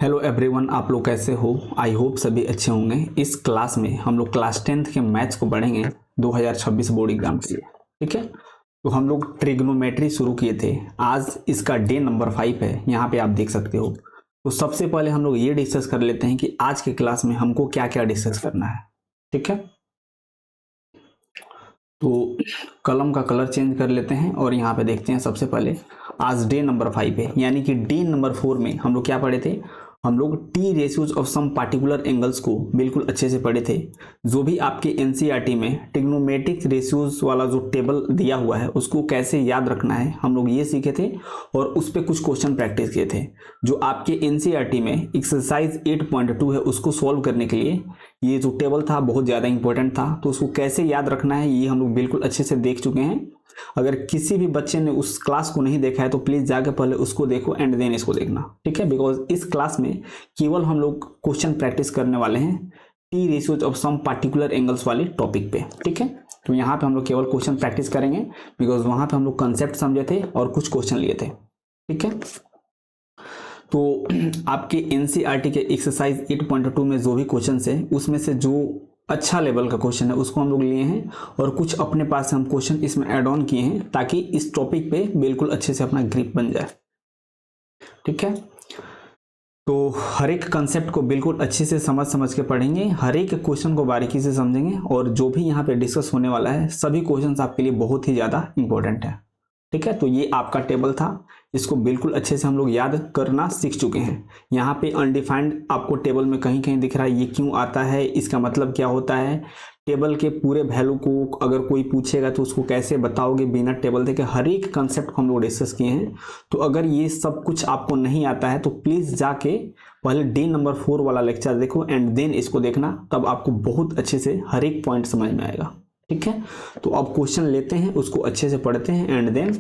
Hello everyone, आप लोग कैसे हो? आई होप सभी अच्छे होंगे। इस क्लास में हम लोग क्लास 10th के मैथ्स को पढ़ेंगे 2026 बोर्ड एग्जाम के लिए। ठीक है, तो हम लोग ट्रिग्नोमेट्री शुरू किए थे। आज इसका डे नंबर 5 है, यहाँ पे आप देख सकते हो। तो सबसे पहले हम लोग ये डिस्कस कर लेते हैं कि आज के क्लास में हमको क्या क्या डिस्कस करना है। ठीक है, तो कलम का कलर चेंज कर लेते हैं और यहाँ पे देखते हैं। सबसे पहले आज डे नंबर 5 है, यानी कि डे नंबर 4 में हम लोग क्या पढ़े थे? हम लोग T ratios of some particular angles को बिल्कुल अच्छे से पढ़े थे। जो भी आपके एनसीईआरटी में ट्रिग्नोमेट्रिक रेशियोज वाला जो टेबल दिया हुआ है उसको कैसे याद रखना है हम लोग ये सीखे थे, और उस पर कुछ क्वेश्चन प्रैक्टिस किए थे। जो आपके एनसीईआरटी में एक्सरसाइज 8.2 है उसको सॉल्व करने के लिए ये जो टेबल था बहुत ज़्यादा इंपॉर्टेंट था, तो उसको कैसे याद रखना है ये हम लोग बिल्कुल अच्छे से देख चुके हैं। अगर किसी भी बच्चे ने उस क्लास को नहीं देखा है तो प्लीज़ जाकर पहले उसको देखो एंड देन इसको देखना। ठीक है, बिकॉज इस क्लास में केवल हम लोग क्वेश्चन प्रैक्टिस करने वाले हैं T ratios of some particular angles वाले टॉपिक पे। ठीक है, तो यहाँ पे हम लोग केवल क्वेश्चन प्रैक्टिस करेंगे, बिकॉज वहां पे हम लोग कंसेप्ट समझे थे और कुछ क्वेश्चन लिए थे। ठीक है, तो आपके एनसीईआरटी के एक्सरसाइज 8.2 में जो भी क्वेश्चन है उसमें से जो अच्छा लेवल का क्वेश्चन है उसको हम लोग लिए हैं, और कुछ अपने पास हम क्वेश्चन इसमें ऐड ऑन किए हैं ताकि इस टॉपिक पे बिल्कुल अच्छे से अपना ग्रिप बन जाए। ठीक है, तो हर एक कंसेप्ट को बिल्कुल अच्छे से समझ के पढ़ेंगे, हर एक क्वेश्चन को बारीकी से समझेंगे, और जो भी यहाँ पे डिस्कस होने वाला है सभी क्वेश्चन आपके लिए बहुत ही ज़्यादा इंपॉर्टेंट है। ठीक है, तो ये आपका टेबल था, इसको बिल्कुल अच्छे से हम लोग याद करना सीख चुके हैं। यहाँ पे अनडिफाइंड आपको टेबल में कहीं कहीं दिख रहा है, ये क्यों आता है, इसका मतलब क्या होता है, टेबल के पूरे वैल्यू को अगर कोई पूछेगा तो उसको कैसे बताओगे बिना टेबल देखे, हर एक कंसेप्ट को हम लोग डिस्कस किए हैं। तो अगर ये सब कुछ आपको नहीं आता है तो प्लीज़ जाके पहले डे नंबर 4 वाला लेक्चर देखो एंड देन इसको देखना, तब आपको बहुत अच्छे से हर एक पॉइंट समझ में आएगा। ठीक है, तो अब क्वेश्चन लेते हैं, उसको अच्छे से पढ़ते हैं एंड देन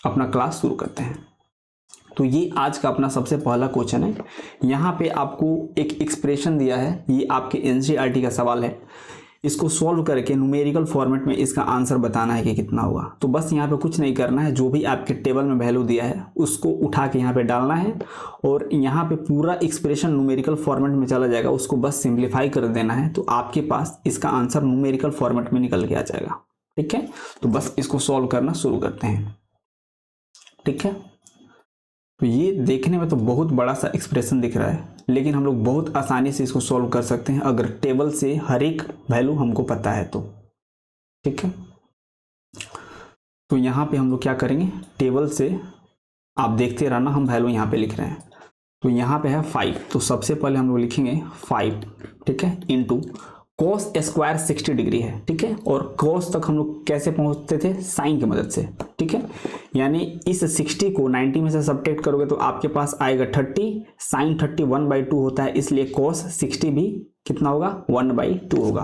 अपना क्लास शुरू करते हैं। तो ये आज का अपना सबसे पहला क्वेश्चन है। यहाँ पे आपको एक एक्सप्रेशन दिया है, ये आपके एनसीईआरटी का सवाल है। इसको सॉल्व करके न्यूमेरिकल फॉर्मेट में इसका आंसर बताना है कि कितना होगा। तो बस यहाँ पे कुछ नहीं करना है, जो भी आपके टेबल में वैल्यू दिया है उसको उठा के यहाँ पे डालना है, और यहाँ पे पूरा एक्सप्रेशन न्यूमेरिकल फॉर्मेट में चला जाएगा, उसको बस सिंप्लीफाई कर देना है, तो आपके पास इसका आंसर न्यूमेरिकल फॉर्मेट में निकल के आ जाएगा। ठीक है, तो बस इसको सॉल्व करना शुरू करते हैं। ठीक है, तो ये देखने में तो बहुत बड़ा सा एक्सप्रेशन दिख रहा है, लेकिन हम लोग बहुत आसानी से इसको सॉल्व कर सकते हैं अगर टेबल से हर एक वैल्यू हमको पता है तो। ठीक है, तो यहाँ पे हम लोग क्या करेंगे, टेबल से आप देखते रहना, हम वैल्यू यहाँ पे लिख रहे हैं। तो यहाँ पे है 5, तो सबसे पहले हम लोग लिखेंगे 5, ठीक है, इंटू cos स्क्वायर 60 डिग्री है। ठीक है, और cos तक हम लोग कैसे पहुंचते थे, साइन की मदद से। ठीक है, यानी इस 60 को 90 में से सब्ट्रैक्ट करोगे तो आपके पास आएगा 30, साइन 30 1/2 होता है, इसलिए cos 60 भी कितना होगा, 1/2 होगा।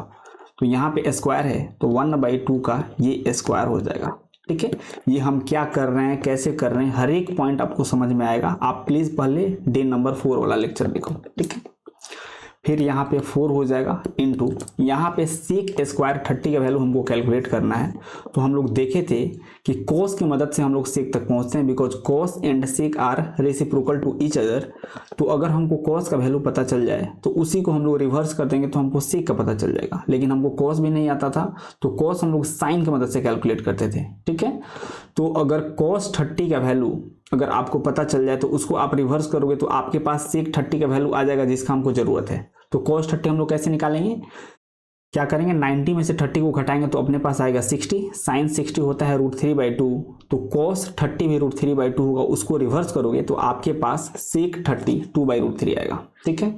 तो यहाँ पे स्क्वायर है तो 1/2 का ये स्क्वायर हो जाएगा। ठीक है, ये हम क्या कर रहे हैं, कैसे कर रहे हैं, हर एक पॉइंट आपको समझ में आएगा। आप प्लीज पहले डे नंबर 4 वाला लेक्चर देखो। ठीक है, फिर यहाँ पे 4 हो जाएगा इंटू यहाँ पे सेक स्क्वायर 30 का वैल्यू हमको कैलकुलेट करना है। तो हम लोग देखे थे कि cos की मदद से हम लोग सेक तक पहुंचते हैं, because cos and sec are reciprocal to each other. तो अगर हमको cos का वैल्यू पता चल जाए तो उसी को हम लोग रिवर्स कर देंगे तो हमको सेक का पता चल जाएगा, लेकिन हमको cos भी नहीं आता था तो cos हम लोग साइन की मदद से कैलकुलेट करते थे। ठीक है, तो अगर cos 30 का वैल्यू अगर आपको पता चल जाए तो उसको आप रिवर्स करोगे तो आपके पास सेक 30 का वैल्यू आ जाएगा जिसका हमको जरूरत है। तो cos 30 हम लोग कैसे निकालेंगे, क्या करेंगे, 90 में से 30 को घटाएंगे तो अपने पास आएगा 60, साइन 60 होता है √3/2, तो cos 30 भी √3/2 होगा, उसको रिवर्स करोगे तो आपके पास सेक 30 2/√3 आएगा। ठीक है,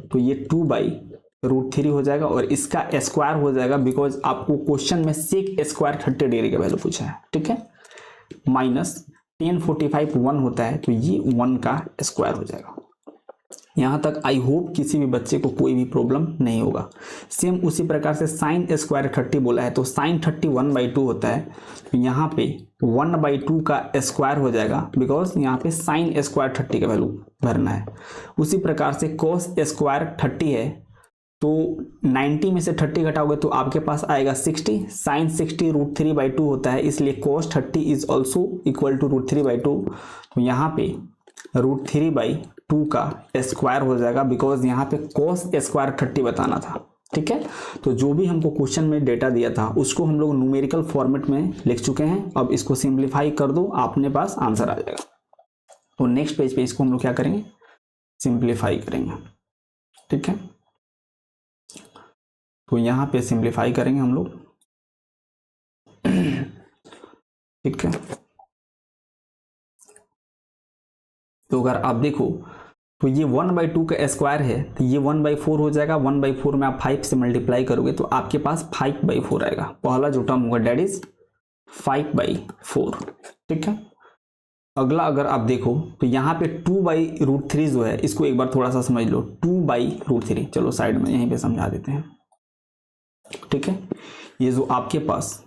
तो ये 2/√3 हो जाएगा और इसका स्क्वायर हो जाएगा, बिकॉज आपको क्वेश्चन में सेक स्क्वायर 30 डिग्री का वैल्यू पूछा है। ठीक है, माइनस 1045 1 होता है, तो ये 1 का स्क्वायर हो जाएगा। यहाँ तक आई होप किसी भी बच्चे को कोई भी प्रॉब्लम नहीं होगा। सेम उसी प्रकार से साइन स्क्वायर 30 बोला है तो साइन 30 1/2 होता है, तो यहाँ पे 1/2 का स्क्वायर हो जाएगा, बिकॉज यहाँ पे साइन स्क्वायर 30 का वैल्यू भरना है। उसी प्रकार से cos स्क्वायर 30 है तो 90 में से 30 घटाओगे तो आपके पास आएगा 60, साइन 60 √3/2 होता है, इसलिए cos 30 is also equal to √3/2। तो यहाँ पे √3/2 2 का स्क्वायर हो जाएगा, बिकॉज यहाँ पे cos स्क्वायर 30 बताना था। ठीक है, तो जो भी हमको क्वेश्चन में डेटा दिया था उसको हम लोग न्यूमेरिकल फॉर्मेट में लिख चुके हैं। अब इसको सिंप्लीफाई कर दो, अपने पास आंसर आ जाएगा। तो नेक्स्ट पेज पे इसको हम लोग क्या करेंगे, सिंप्लीफाई करेंगे। ठीक है, तो यहाँ पे सिंप्लीफाई करेंगे हम लोग। ठीक है, तो अगर आप देखो तो ये 1/2 का स्क्वायर है, तो ये 1/4 हो जाएगा। 1/4 में आप 5 से मल्टीप्लाई करोगे तो आपके पास 5/4 आएगा। पहला जो टर्म होगा डेट इज 5/4। ठीक है, अगला अगर आप देखो तो यहाँ पे 2/√3 जो है, इसको एक बार थोड़ा सा समझ लो। 2/√3, चलो साइड में यहीं पे समझा देते हैं। ठीक है, ये जो आपके पास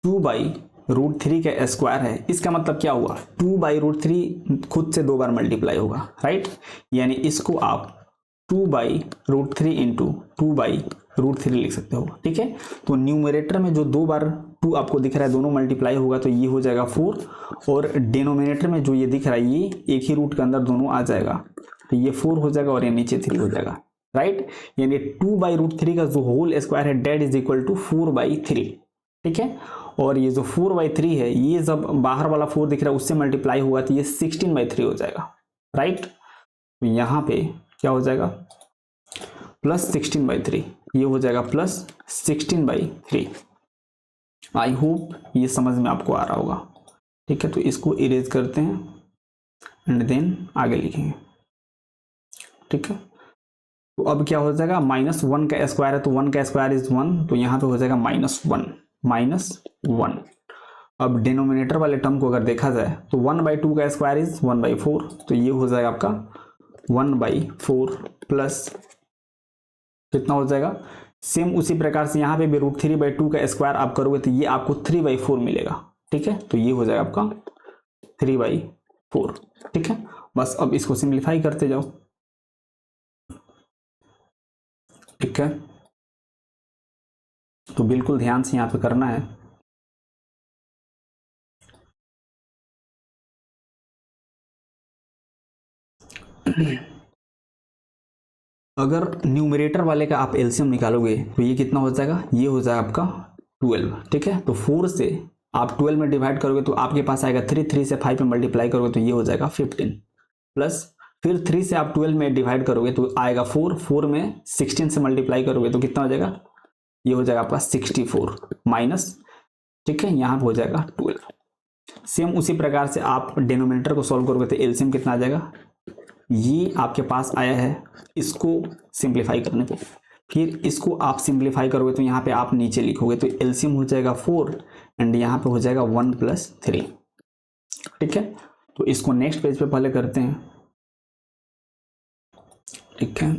2/√3 का स्क्वायर है, इसका मतलब क्या हुआ, 2/√3 खुद से 2 बार मल्टीप्लाई होगा, राइट। यानी इसको आप 2/√3 इंटू 2/√3 लिख सकते हो। ठीक है, तो न्यूमरेटर में जो 2 बार 2 आपको दिख रहा है दोनों मल्टीप्लाई होगा तो ये हो जाएगा 4, और डिनोमिनेटर में जो ये दिख रहा है ये एक ही रूट के अंदर दोनों आ जाएगा, तो ये 4 हो जाएगा और ये नीचे 3 हो जाएगा, राइट। यानी 2/√3 का जो होल स्क्वायर है डेट इज इक्वल टू 4/3। ठीक है, और ये जो 4/3 है, ये जब बाहर वाला 4 दिख रहा है उससे मल्टीप्लाई हुआ तो ये 16/3 हो जाएगा, राइट। तो यहाँ पे क्या हो जाएगा, +16/3, ये हो जाएगा +16/3। आई होप ये समझ में आपको आ रहा होगा। ठीक है, तो इसको इरेज करते हैं एंड देन आगे लिखेंगे। ठीक है, तो अब क्या हो जाएगा, -1 का स्क्वायर है तो 1 का स्क्वायर इज 1, तो यहाँ पे हो जाएगा -1। अब डिनोमिनेटर वाले टर्म को अगर देखा जाए तो 1/2 का स्क्वायर इज 1/4, तो ये हो जाएगा आपका 1/4 प्लस कितना हो जाएगा, सेम उसी प्रकार से यहाँ पे भी √3/2 का स्क्वायर आप करोगे तो ये आपको 3/4 मिलेगा। ठीक है, तो ये हो जाएगा आपका 3/4। ठीक है, बस अब इसको सिंप्लीफाई करते जाओ। ठीक है, तो बिल्कुल ध्यान से यहाँ पे करना है। अगर न्यूमरेटर वाले का आप एलसीएम निकालोगे तो ये कितना हो जाएगा, ये हो जाएगा आपका 12। ठीक है, तो 4 से आप 12 में डिवाइड करोगे तो आपके पास आएगा 3 से 5 में मल्टीप्लाई करोगे तो ये हो जाएगा 15, प्लस फिर 3 से आप 12 में डिवाइड करोगे तो आएगा 4 में 16 से मल्टीप्लाई करोगे तो कितना हो जाएगा, ये हो जाएगा आपका 64 माइनस, ठीक है, यहाँ पे हो जाएगा 12। सेम उसी प्रकार से आप डिनोमिनेटर को सॉल्व करोगे तो एलसीएम कितना आ जाएगा, ये आपके पास आया है, इसको सिंप्लीफाई करने पे फिर इसको आप सिंप्लीफाई करोगे तो यहाँ पे आप नीचे लिखोगे तो एलसीएम हो जाएगा 4 एंड यहाँ पे हो जाएगा 1 + 3। ठीक है, तो इसको नेक्स्ट पेज पे पहले करते हैं। ठीक है,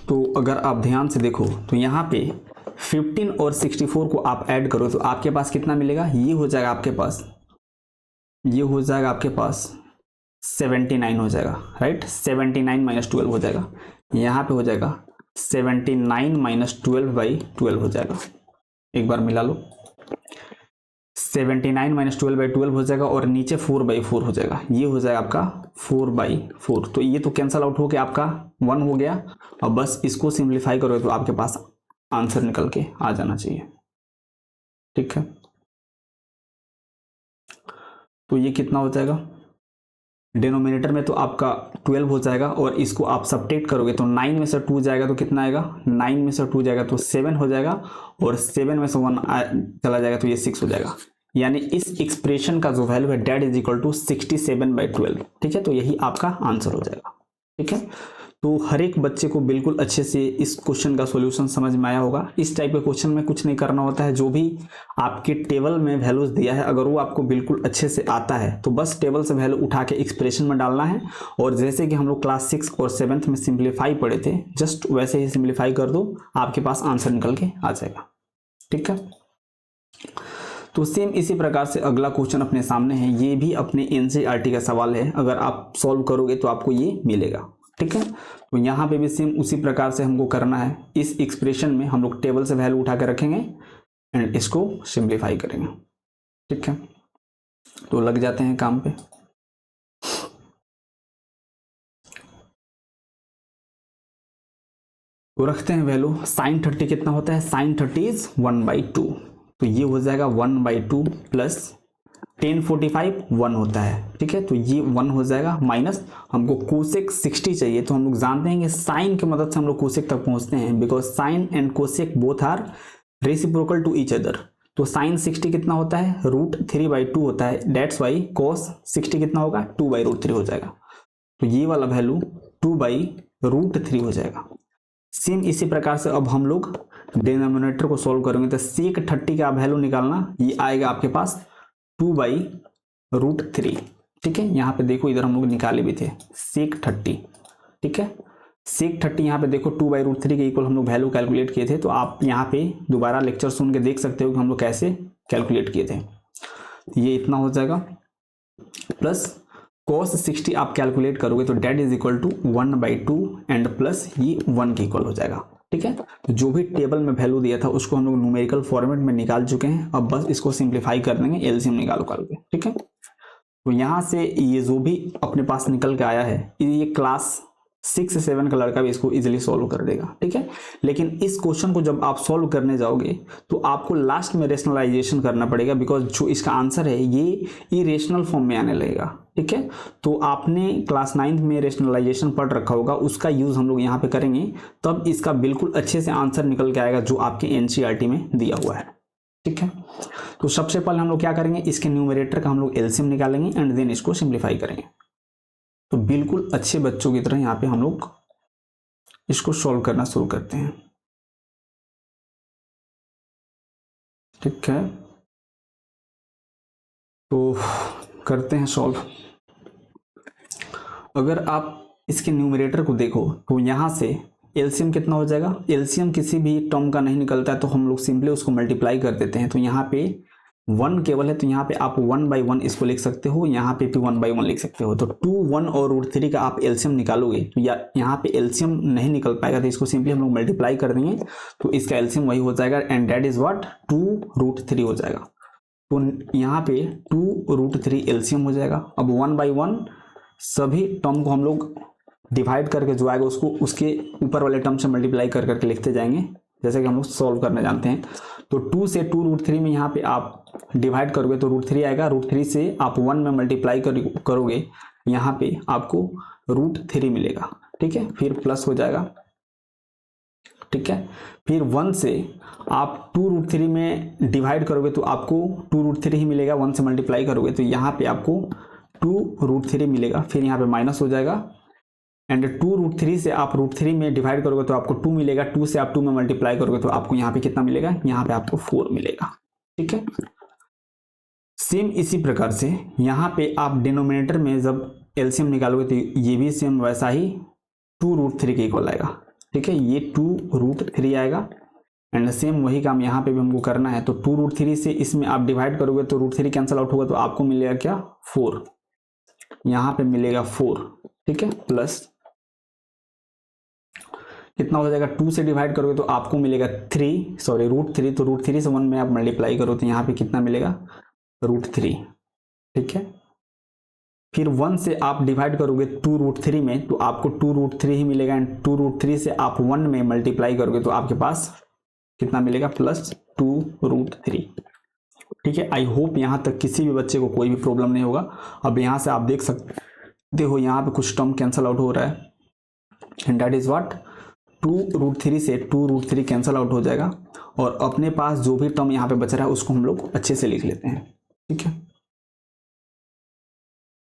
तो अगर आप ध्यान से देखो तो यहाँ पे 15 और 64 को आप ऐड करो तो आपके पास कितना मिलेगा, ये हो जाएगा आपके पास, ये हो जाएगा आपके पास 79 हो जाएगा, राइट। 79 - 12 हो जाएगा, यहाँ पे हो जाएगा 79 - 12/12 हो जाएगा। एक बार मिला लो, 79 - 12/12 हो जाएगा और नीचे 4/4 हो जाएगा, ये हो जाएगा आपका 4/4। तो ये तो कैंसल आउट हो के आपका 1 हो गया। अब बस इसको सिंप्लीफाई करोगे तो आपके पास आंसर निकल के आ जाना चाहिए। ठीक है, तो ये कितना हो जाएगा, डिनोमिनेटर में तो आपका 12 हो जाएगा और इसको आप सब्ट्रैक्ट करोगे तो 9 में से 2 जाएगा तो कितना आएगा, 9 में से 2 जाएगा तो 7 हो जाएगा और 7 में से 1 चला जाएगा तो ये 6 हो जाएगा। यानी इस एक्सप्रेशन का जो वैल्यू है डेट इज इक्वल टू 67/12। ठीक है, तो यही आपका आंसर हो जाएगा। ठीक है, तो हर एक बच्चे को बिल्कुल अच्छे से इस क्वेश्चन का सॉल्यूशन समझ में आया होगा। इस टाइप के क्वेश्चन में कुछ नहीं करना होता है, जो भी आपके टेबल में वैल्यूज दिया है अगर वो आपको बिल्कुल अच्छे से आता है तो बस टेबल से वैल्यू उठा के एक्सप्रेशन में डालना है। और जैसे कि हम लोग क्लास 6 और 7th में सिंप्लीफाई पढ़े थे, जस्ट वैसे ही सिंप्लीफाई कर दो, आपके पास आंसर निकल के आ जाएगा। ठीक है, तो सेम इसी प्रकार से अगला क्वेश्चन अपने सामने है, ये भी अपने एनसीईआरटी का सवाल है, अगर आप सॉल्व करोगे तो आपको ये मिलेगा। ठीक है। तो यहाँ पे भी सेम उसी प्रकार से हमको करना है। इस एक्सप्रेशन में हम लोग टेबल से वैल्यू उठा कर रखेंगे एंड इसको सिंप्लीफाई करेंगे। ठीक है, तो लग जाते हैं काम पे। तो रखते हैं वैल्यू। साइन 30 कितना होता है? साइन 30 इज 1/2, तो ये हो जाएगा 1/2 प्लस 1045 1 होता है। ठीक है, तो ये 1 हो जाएगा माइनस हमको कोसेक 60 चाहिए। तो हम लोग जानते हैं कि साइन की मदद से हम लोग कोसेक तक पहुंचते हैं, because sine and cosec both are reciprocal to each other. तो साइन 60 कितना होता है? √3/2 होता है। डेट्स वाई कोस 60 कितना होगा? 2/√3 हो जाएगा। तो ये वाला वैल्यू 2/√3 हो जाएगा। सेम इसी प्रकार से अब हम लोग डिनोमिनेटर को सॉल्व करेंगे। तो सेक 30 का वैल्यू निकालना, ये आएगा आपके पास 2/√3। ठीक है, यहाँ पे देखो इधर हम लोग निकाले भी थे सेक 30। ठीक है, सेक 30 यहाँ पे देखो 2/√3 के इक्वल हम लोग वैल्यू कैलकुलेट किए थे। तो आप यहाँ पे दोबारा लेक्चर सुन के देख सकते हो कि हम लोग कैसे कैलकुलेट किए थे। ये इतना हो जाएगा प्लस cos 60 आप कैलकुलेट करोगे तो that is equal to 1/2 and plus ये 1 के इक्वल हो जाएगा। ठीक है, तो जो भी टेबल में वैल्यू दिया था उसको हम लोग न्यूमेरिकल फॉर्मेट में निकाल चुके हैं। अब बस इसको सिंप्लीफाई कर देंगे एलसीएम निकाल के। ठीक है, तो यहाँ से ये जो भी अपने पास निकल के आया है, ये क्लास 6 से 7 का लड़का भी इसको इजीली सॉल्व कर देगा। ठीक है, लेकिन इस क्वेश्चन को जब आप सॉल्व करने जाओगे तो आपको लास्ट में रेशनलाइजेशन करना पड़ेगा, बिकॉज जो इसका आंसर है ये इरेशनल फॉर्म में आने लगेगा। ठीक है, तो आपने क्लास 9 में रेशनलाइजेशन पढ़ रखा होगा, उसका यूज हम लोग यहाँ पे करेंगे, तब इसका बिल्कुल अच्छे से आंसर निकल के आएगा जो आपके एनसीईआरटी में दिया हुआ है। ठीक है, तो सबसे पहले हम लोग क्या करेंगे, इसके न्यूमरेटर का हम लोग एलसीएम निकालेंगे एंड देन इसको सिंप्लीफाई करेंगे। तो बिल्कुल अच्छे बच्चों की तरह यहाँ पे हम लोग इसको सॉल्व करना शुरू करते हैं। ठीक है, तो करते हैं सॉल्व। अगर आप इसके न्यूमरेटर को देखो तो यहाँ से एलसीएम कितना हो जाएगा? एलसीएम किसी भी टर्म का नहीं निकलता है तो हम लोग सिंपली उसको मल्टीप्लाई कर देते हैं। तो यहाँ पे 1 केवल है, तो यहाँ पे आप 1/1 इसको लिख सकते हो, यहाँ पे भी 1/1 लिख सकते हो। तो 2, 1 और √3 का आप एलसीएम निकालोगे तो यहाँ पे एलसीएम नहीं निकल पाएगा, तो इसको सिंपली हम लोग मल्टीप्लाई कर देंगे तो इसका एलसीएम वही हो जाएगा एंड दैट इज व्हाट 2√3 हो जाएगा। तो यहाँ पे 2√3 एलसीएम हो जाएगा। अब 1/1 सभी टर्म को हम लोग डिवाइड करके जो आएगा उसको उसके ऊपर वाले टर्म से मल्टीप्लाई कर करके लिखते जाएंगे, जैसे कि हम लोग सॉल्व करना जानते हैं। तो 2 से 2√3 में यहाँ पे आप डिवाइड करोगे तो √3 आएगा। √3 से आप 1 में मल्टीप्लाई करोगे, यहाँ पे आपको √3 मिलेगा। ठीक है, फिर प्लस हो जाएगा। ठीक है, फिर 1 से आप 2√3 में डिवाइड करोगे तो आपको 2√3 ही मिलेगा। 1 से मल्टीप्लाई करोगे तो यहाँ पे आपको 2√3 मिलेगा, फिर यहाँ पे माइनस हो जाएगा एंड 2√3 से आप √3 में डिवाइड करोगे तो आपको 2 मिलेगा। 2 से आप 2 में मल्टीप्लाई करोगे तो आपको यहाँ पे कितना मिलेगा? यहाँ पे आपको 4 मिलेगा। ठीक है, सेम इसी प्रकार से यहाँ पे आप डिनोमिनेटर में जब एलसीएम निकालोगे तो ये भी सेम वैसा ही 2√3 के इक्वल आएगा। ठीक है, ये 2√3 आएगा एंड सेम वही काम यहाँ पे भी हमको करना है। तो 2√3 से इसमें आप डिवाइड करोगे तो √3 कैंसिल आउट होगा तो आपको मिलेगा क्या? 4। यहाँ पे मिलेगा 4। ठीक है, प्लस कितना हो जाएगा? 2 से डिवाइड करोगे तो आपको मिलेगा √3। तो √3 से 1 में आप मल्टीप्लाई करो तो यहाँ पे कितना मिलेगा? √3। ठीक है, फिर 1 से आप डिवाइड करोगे 2√3 में तो आपको 2√3 ही मिलेगा एंड 2√3 से आप 1 में मल्टीप्लाई करोगे तो आपके पास कितना मिलेगा? प्लस 2√3। ठीक है, आई होप यहाँ तक किसी भी बच्चे को कोई भी प्रॉब्लम नहीं होगा। अब यहाँ से आप देख सकते हो यहाँ पे कुछ टर्म कैंसिल आउट हो रहा है एंड दैट इज व्हाट 2√3 से 2√3 कैंसिल आउट हो जाएगा और अपने पास जो भी टर्म यहाँ पे बच रहा है उसको हम लोग अच्छे से लिख लेते हैं। ठीक है,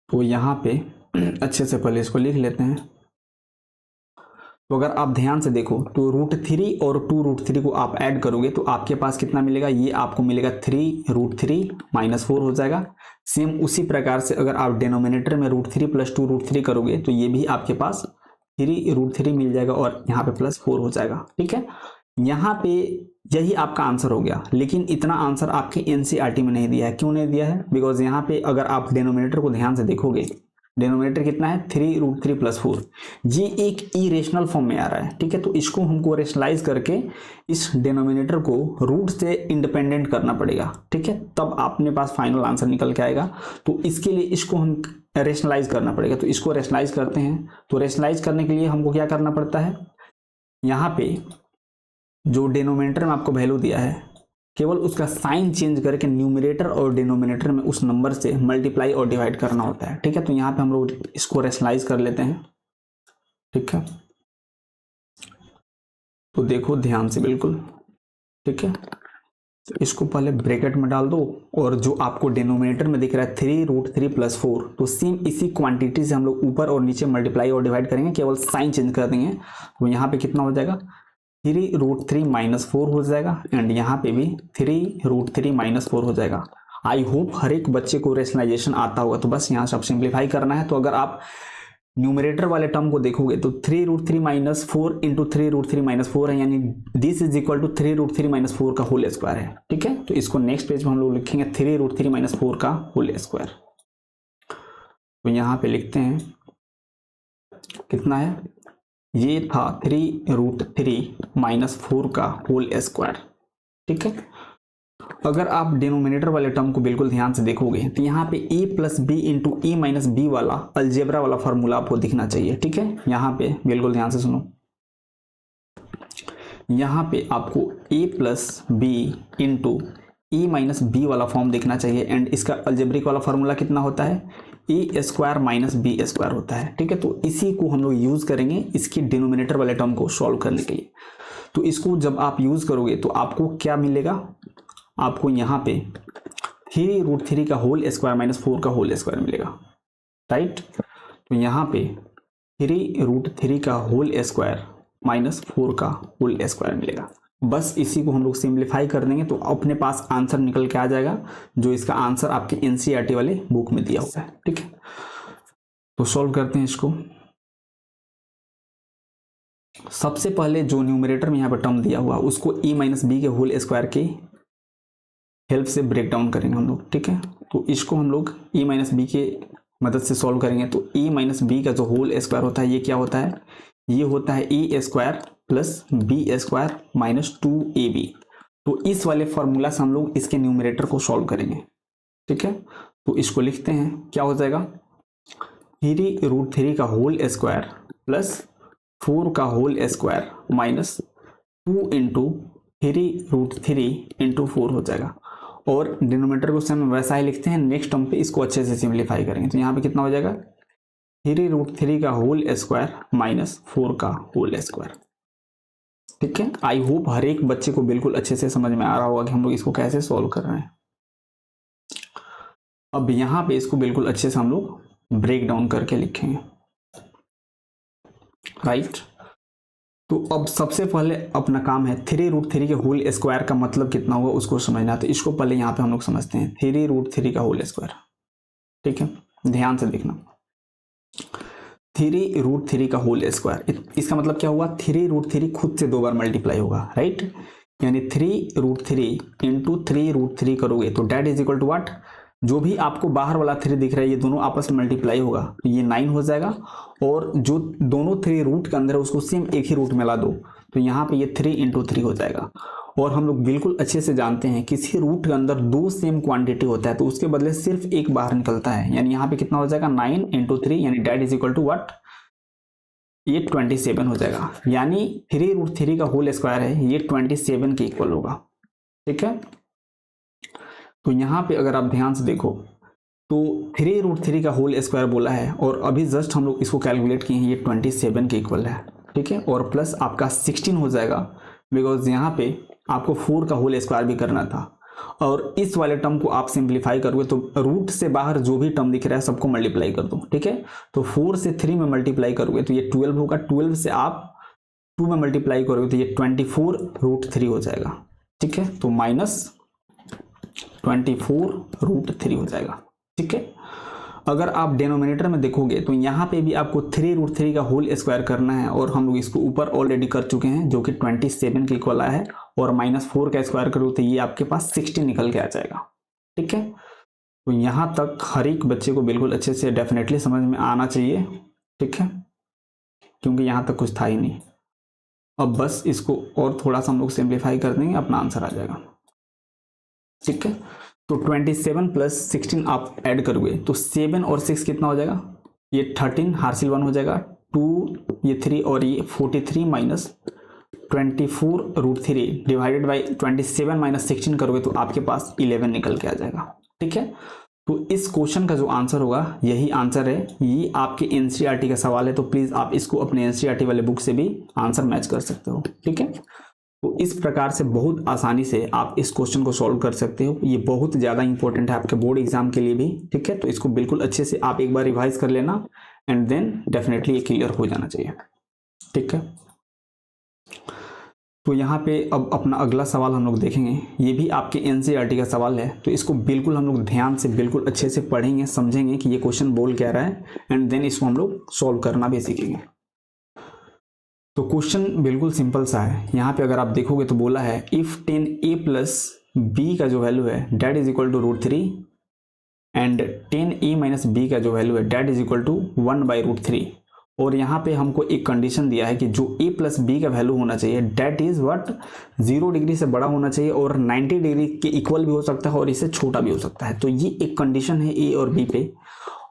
तो यहाँ पे अच्छे से पहले इसको लिख लेते हैं। तो अगर आप ध्यान से देखो तो √3 और 2√3 को आप ऐड करोगे तो आपके पास कितना मिलेगा? ये आपको मिलेगा 3√3 -4 हो जाएगा। सेम उसी प्रकार से अगर आप डिनोमिनेटर में √3 + 2√3 करोगे तो ये भी आपके पास 3√3 मिल जाएगा और यहाँ पे +4 हो जाएगा। ठीक है, यहाँ पे यही आपका आंसर हो गया, लेकिन इतना आंसर आपके एनसीईआरटी में नहीं दिया है। क्यों नहीं दिया है? बिकॉज यहाँ पे अगर आप डिनोमिनेटर को ध्यान से देखोगे डिनोमिनेटर कितना है 3√3 + 4। ये एक इरेशनल फॉर्म में आ रहा है, ठीक है। तो इसको हमको रेशनलाइज करके इस डिनोमिनेटर को रूट से इंडिपेंडेंट करना पड़ेगा, ठीक है, तब अपने पास फाइनल आंसर निकल के आएगा। तो इसके लिए इसको हम रेशनलाइज करना पड़ेगा। तो इसको रेशनलाइज करते हैं। तो रेशनलाइज करने के लिए हमको क्या करना पड़ता है, यहाँ पे जो डिनोमिनेटर में आपको वैल्यू दिया है केवल उसका साइन चेंज करके न्यूमरेटर और डिनोमिनेटर में उस नंबर से मल्टीप्लाई और डिवाइड करना होता है, ठीक है। तो यहाँ पे हम लोग इसको रेशनलाइज कर लेते हैं, ठीक है। तो देखो ध्यान से बिल्कुल, ठीक है। तो इसको पहले ब्रैकेट में डाल दो और जो आपको डिनोमिनेटर में दिख रहा है 3√3 + 4, तो सेम इसी क्वांटिटी से हम लोग ऊपर और नीचे मल्टीप्लाई और डिवाइड करेंगे, केवल साइन चेंज कर देंगे। तो यहाँ पे कितना हो जाएगा 3√3 - 4 हो जाएगा एंड यहाँ पे भी 3√3 - 4 हो जाएगा। आई होप हर एक बच्चे को रेशनलाइजेशन आता होगा। तो बस यहाँ से आप सिंप्लीफाई करना है। तो अगर आप न्यूमरेटर वाले टर्म को देखोगे तो 3√3 - 4 इंटू 3√3 - 4 है, यानी दिस इज इक्वल टू 3√3 - 4 का होल स्क्वायर है, ठीक है। तो इसको नेक्स्ट पेज में हम लोग लिखेंगे 3√3 - 4 का होल स्क्वायर। तो यहाँ पे लिखते हैं कितना है, ये था 3√3 - 4 का होल स्क्वायर, ठीक है। अगर आप डिनोमिनेटर वाले टर्म को बिल्कुल ध्यान से देखोगे तो यहाँ पे a + b into a - b वाला अलजेब्रा वाला फॉर्मूला आपको दिखना चाहिए, ठीक है। यहाँ पे बिल्कुल ध्यान से सुनो, यहाँ पे आपको a + b into a - b वाला फॉर्म दिखना चाहिए एंड इसका अलजेब्रिक वाला फॉर्मूला कितना होता है a² - b² होता है, ठीक है। तो इसी को हम लोग यूज करेंगे इसकी डिनोमिनेटर वाले टर्म को सॉल्व करने के लिए। तो इसको जब आप यूज करोगे तो आपको क्या मिलेगा, आपको यहाँ पे 3√3 का होल स्क्वायर - 4 का होल स्क्वायर मिलेगा, राइट। तो यहाँ पे 3√3 का होल स्क्वायर - 4 का होल स्क्वायर मिलेगा। बस इसी को हम लोग सिंप्लीफाई कर देंगे तो अपने पास आंसर निकल के आ जाएगा, जो इसका आंसर आपके एनसीईआरटी वाले बुक में दिया हुआ है, ठीक है। तो सॉल्व करते हैं इसको। सबसे पहले जो न्यूमरेटर में यहाँ पर टर्म दिया हुआ उसको a - b के होल स्क्वायर की हेल्प से ब्रेक डाउन करेंगे हम लोग, ठीक है। तो इसको हम लोग a - b के मदद से सॉल्व करेंगे। तो a - b का जो होल स्क्वायर होता है ये क्या होता है, ये होता है a² + b² - 2ab। तो इस वाले फॉर्मूला से हम लोग इसके न्यूमरेटर को सॉल्व करेंगे, ठीक है। तो इसको लिखते हैं, क्या हो जाएगा 3√3 का होल स्क्वायर + 4 का होल स्क्वायर - 2 इंटू 3√3 इंटू 4 हो जाएगा। और डिनोमिनेटर को हम वैसा ही लिखते हैं, नेक्स्ट टर्म पे इसको अच्छे से सिंप्लीफाई करेंगे। तो यहाँ पे कितना हो जाएगा 3√3 का होल स्क्वायर - 4 का होल स्क्वायर, ठीक है। आई होप हर एक बच्चे को बिल्कुल अच्छे से समझ में आ रहा होगा कि हम लोग इसको कैसे सॉल्व कर रहे हैं। अब यहाँ पे इसको बिल्कुल अच्छे से हम लोग ब्रेक डाउन करके लिखेंगे, राइट। तो अब सबसे पहले अपना काम है 3√3 के होल स्क्वायर का मतलब कितना होगा उसको समझना। तो इसको पहले यहाँ पे हम लोग समझते हैं 3√3 का होल स्क्वायर, ठीक है। ध्यान से देखना 3√3 का होल स्क्वायर, इसका मतलब क्या हुआ 3√3 खुद से 2 बार मल्टीप्लाई होगा, राइट। यानी 3√3 इंटू 3√3 करोगे तो that is equal to what, जो भी आपको बाहर वाला 3 दिख रहा है ये दोनों आपस में मल्टीप्लाई होगा तो ये 9 हो जाएगा। और जो दोनों 3 रूट के अंदर है उसको सेम एक ही रूट में ला दो तो यहाँ पे ये 3 इंटू 3 हो जाएगा। और हम लोग बिल्कुल अच्छे से जानते हैं किसी रूट के अंदर 2 सेम क्वांटिटी होता है तो उसके बदले सिर्फ एक बाहर निकलता है, यानी यहाँ पे कितना हो जाएगा 9 इंटू 3 यानी that is equal to what, ये 27 हो जाएगा। यानी 3√3 का होल स्क्वायर है ये 27 के इक्वल होगा, ठीक है। तो यहाँ पे अगर आप ध्यान से देखो तो 3√3 का होल स्क्वायर बोला है और अभी जस्ट हम लोग इसको कैलकुलेट किए हैं, ये 27 के इक्वल है, ठीक है। और प्लस आपका 16 हो जाएगा बिकॉज यहाँ पे आपको 4 का होल स्क्वायर भी करना था। और इस वाले टर्म को आप सिंप्लीफाई करोगे तो रूट से बाहर जो भी टर्म दिख रहा है सबको मल्टीप्लाई कर दो, ठीक है। तो 4 से 3 में मल्टीप्लाई करोगे तो ये 12 होगा, 12 से आप 2 में मल्टीप्लाई करोगे तो ये 24√3 हो जाएगा, ठीक है। तो -24√3 हो जाएगा, ठीक है। अगर आप डिनोमिनेटर में देखोगे तो यहाँ पे भी आपको 3√3 का होल स्क्वायर करना है और हम लोग इसको ऊपर ऑलरेडी कर चुके हैं जो कि 27 के इक्वल है। और -4 का स्क्वायर करो तो ये आपके पास 16 निकल के आ जाएगा, ठीक है। तो यहाँ तक हर एक बच्चे को बिल्कुल अच्छे से डेफिनेटली समझ में आना चाहिए, ठीक है, क्योंकि यहाँ तक कुछ था ही नहीं। अब बस इसको और थोड़ा सा हम लोग सिंप्लीफाई कर देंगे, अपना आंसर आ जाएगा, ठीक है। तो 27 प्लस 16 आप ऐड करोगे तो 7 और 6 कितना हो जाएगा, ये 13 हार्सिल 1 हो जाएगा, 2 ये 3 और ये 43 माइनस 24√3 डिवाइडेड बाई 27 माइनस 16 करोगे तो आपके पास 11 निकल के आ जाएगा, ठीक है। तो इस क्वेश्चन का जो आंसर होगा यही आंसर है। ये आपके एनसीईआरटी का सवाल है, तो प्लीज आप इसको अपने एनसीईआरटी वाले बुक से भी आंसर मैच कर सकते हो, ठीक है। तो इस प्रकार से बहुत आसानी से आप इस क्वेश्चन को सॉल्व कर सकते हो। ये बहुत ज़्यादा इंपॉर्टेंट है आपके बोर्ड एग्जाम के लिए भी, ठीक है। तो इसको बिल्कुल अच्छे से आप एक बार रिवाइज कर लेना एंड देन डेफिनेटली ये क्लियर हो जाना चाहिए, ठीक है। तो यहाँ पे अब अपना अगला सवाल हम लोग देखेंगे, ये भी आपके एनसीईआरटी का सवाल है। तो इसको बिल्कुल हम लोग ध्यान से बिल्कुल अच्छे से पढ़ेंगे, समझेंगे कि ये क्वेश्चन बोल क्या रहा है एंड देन इसको हम लोग सॉल्व करना भी सीखेंगे। तो क्वेश्चन बिल्कुल सिंपल सा है। यहाँ पे अगर आप देखोगे तो बोला है इफ 10a प्लस बी का जो वैल्यू है that is equal to √3 and 10a minus b का जो वैल्यू है डेट इज इक्वल टू 1/√3। और यहाँ पे हमको एक कंडीशन दिया है कि जो a प्लस बी का वैल्यू होना चाहिए डेट इज व्हाट 0 डिग्री से बड़ा होना चाहिए और 90 डिग्री के इक्वल भी हो सकता है और इससे छोटा भी हो सकता है। तो ये एक कंडीशन है a और b पे,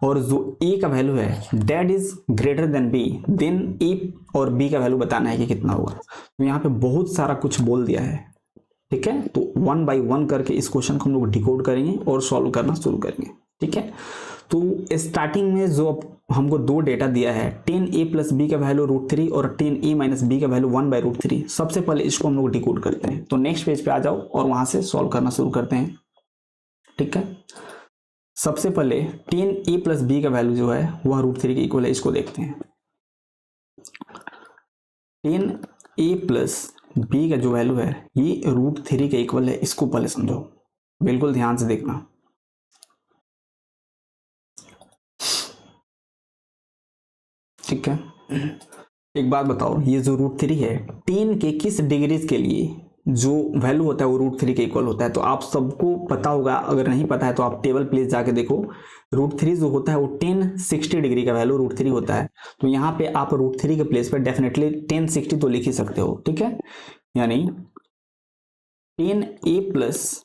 और जो a का वैल्यू है that is greater than b, then a और b का वैल्यू बताना है कि कितना होगा। तो यहाँ पे बहुत सारा कुछ बोल दिया है, ठीक है। तो 1 बाई 1 करके इस क्वेश्चन को हम लोग डिकोड करेंगे और सॉल्व करना शुरू करेंगे, ठीक है। तो स्टार्टिंग में जो हमको दो डेटा दिया है 10a प्लस बी का वैल्यू √3 और 10a माइनस बी का वैल्यू 1/√3, सबसे पहले इसको हम लोग डिकोड करते हैं। तो नेक्स्ट पेज पे आ जाओ और वहां से सॉल्व करना शुरू करते हैं, ठीक है। सबसे पहले 10a प्लस बी का वैल्यू जो है वह √3 के इक्वल है, इसको देखते हैं। 10a प्लस बी का जो वैल्यू है ये √3 के इक्वल है, इसको पहले समझो, बिल्कुल ध्यान से देखना, ठीक है। एक बात बताओ, ये जो √3 है 10 के किस डिग्रीज के लिए जो वैल्यू होता है वो √3 के इक्वल होता है। तो आप सबको पता होगा, अगर नहीं पता है तो आप टेबल प्लीज जाके देखो। √3 जो होता है वो 1060 डिग्री का वैल्यू √3 होता है। तो यहाँ पे आप √3 के प्लेस पे डेफिनेटली 1060 तो लिख ही सकते हो, ठीक है। यानी 10a प्लस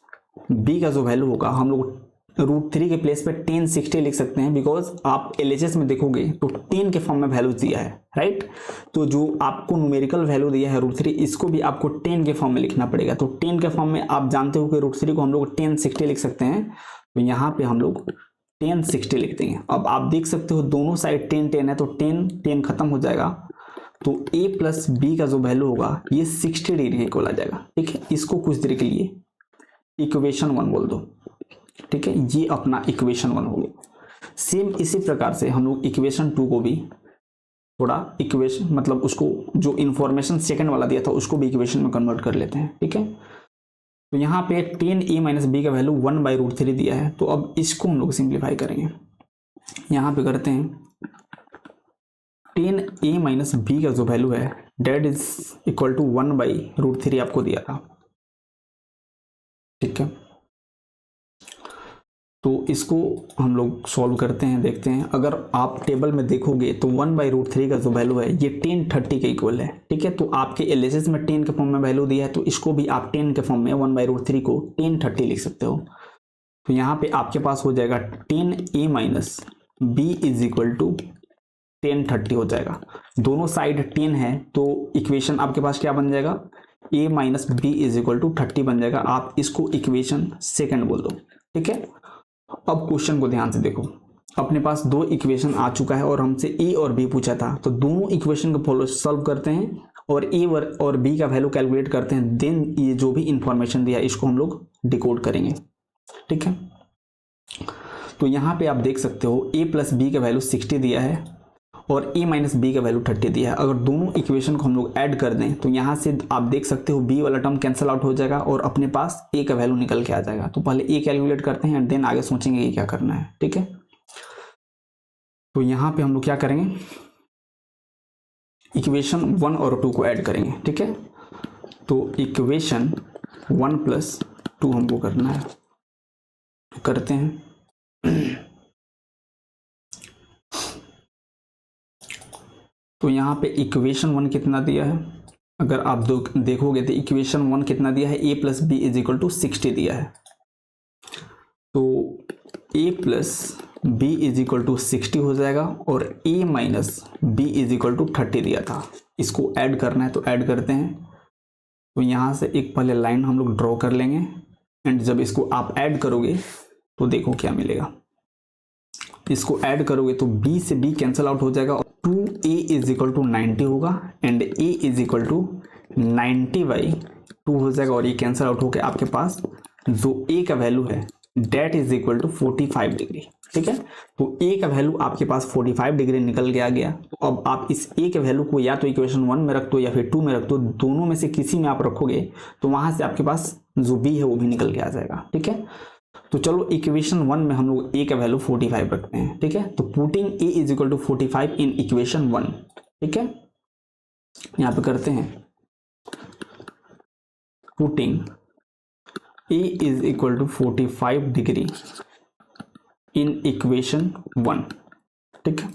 बी का जो वैल्यू होगा हम लोग √3 के प्लेस पे 1060 लिख सकते हैं, बिकॉज आप एलएचएस में देखोगे तो 10 के फॉर्म में वैल्यू दिया है, राइट। तो जो आपको न्यूमेरिकल वैल्यू दिया है √3, इसको भी आपको 10 के फॉर्म में लिखना पड़ेगा। तो 10 के फॉर्म में आप जानते हो कि √3 को हम लोग 1060 लिख सकते हैं। तो यहाँ पे हम लोग 1060 लिख देंगे। अब आप देख सकते हो दोनों साइड 10 है, तो 10 खत्म हो जाएगा। तो a प्लस बी का जो वैल्यू होगा ये 60 डिग्री के इक्वल आ जाएगा, ठीक है। इसको कुछ देर के लिए इक्वेशन 1 बोल दो, ठीक है। ये अपना इक्वेशन 1 हो गया। सेम इसी प्रकार से हम लोग इक्वेशन 2 को भी थोड़ा इक्वेशन मतलब उसको जो इंफॉर्मेशन सेकंड वाला दिया था उसको भी इक्वेशन में कन्वर्ट कर लेते हैं, ठीक है। तो यहाँ पे 10a माइनस बी का वैल्यू 1/√3 दिया है। तो अब इसको हम लोग सिंप्लीफाई करेंगे। यहाँ पे करते हैं 10a माइनस बी का जो वैल्यू है डेट इज इक्वल टू 1/√3 आपको दिया था, ठीक है। तो इसको हम लोग सॉल्व करते हैं, देखते हैं। अगर आप टेबल में देखोगे तो 1/√3 का जो वैल्यू है ये 1030 के इक्वल है, ठीक है। तो आपके एलएचएस में 10 के फॉर्म में वैल्यू दिया है, तो इसको भी आप 10 के फॉर्म में 1/√3 को 1030 लिख सकते हो। तो यहाँ पे आपके पास हो जाएगा 10a minus B is equal to 1030 हो जाएगा। दोनों साइड 10 है तो इक्वेशन आपके पास क्या बन जाएगा, a minus B is equal to 30 बन जाएगा। आप इसको इक्वेशन सेकंड बोल दो, ठीक है। अब क्वेश्चन को ध्यान से देखो, अपने पास दो इक्वेशन आ चुका है और हमसे a और b पूछा था। तो दोनों इक्वेशन को फॉलो सॉल्व करते हैं और a और b का वैल्यू कैलकुलेट करते हैं। देन ये जो भी इंफॉर्मेशन दिया इसको हम लोग डिकोड करेंगे, ठीक है। तो यहाँ पे आप देख सकते हो a प्लस बी का वैल्यू 60 दिया है और a माइनस बी का वैल्यू 30 दिया है। अगर दोनों इक्वेशन को हम लोग ऐड कर दें तो यहाँ से आप देख सकते हो b वाला टर्म कैंसिल आउट हो जाएगा और अपने पास a का वैल्यू निकल के आ जाएगा। तो पहले a कैलकुलेट करते हैं एंड देन आगे सोचेंगे कि क्या करना है, ठीक है। तो यहाँ पे हम लोग क्या करेंगे, इक्वेशन 1 और 2 को ऐड करेंगे, ठीक है। तो इक्वेशन 1 प्लस 2 हमको करना है, तो करते हैं। तो यहाँ पे इक्वेशन 1 कितना दिया है, अगर आप देखोगे तो इक्वेशन 1 कितना दिया है, a plus B is equal to 60 दिया है। तो a plus B is equal to 60 हो जाएगा और a minus B is equal to 30 दिया था। इसको ऐड करना है तो ऐड करते हैं। तो यहाँ से एक पहले लाइन हम लोग ड्रॉ कर लेंगे एंड जब इसको आप ऐड करोगे तो देखो क्या मिलेगा। इसको ऐड करोगे तो b से b कैंसिल आउट हो जाएगा और 2a इज इक्वल टू 90 होगा and a is equal to 90/2 हो जाएगा और ये कैंसिल आउट होकर आपके पास जो a का वैल्यू है that is equal to 45 degree. ठीक है, तो a का वैल्यू आपके पास 45 डिग्री निकल के आ गया। तो अब आप इस a के वैल्यू को या तो इक्वेशन 1 में रख दो या फिर 2 में रख दो, दोनों में से किसी में आप रखोगे तो वहां से आपके पास जो b है वो भी निकल के आ जाएगा। ठीक है, तो चलो इक्वेशन 1 में हम लोग a का वैल्यू 45 रखते हैं। ठीक है, तो putting a is equal to 45 in equation 1। ठीक है, यहां पे करते हैं putting a is equal to 45 degree in equation 1। ठीक है,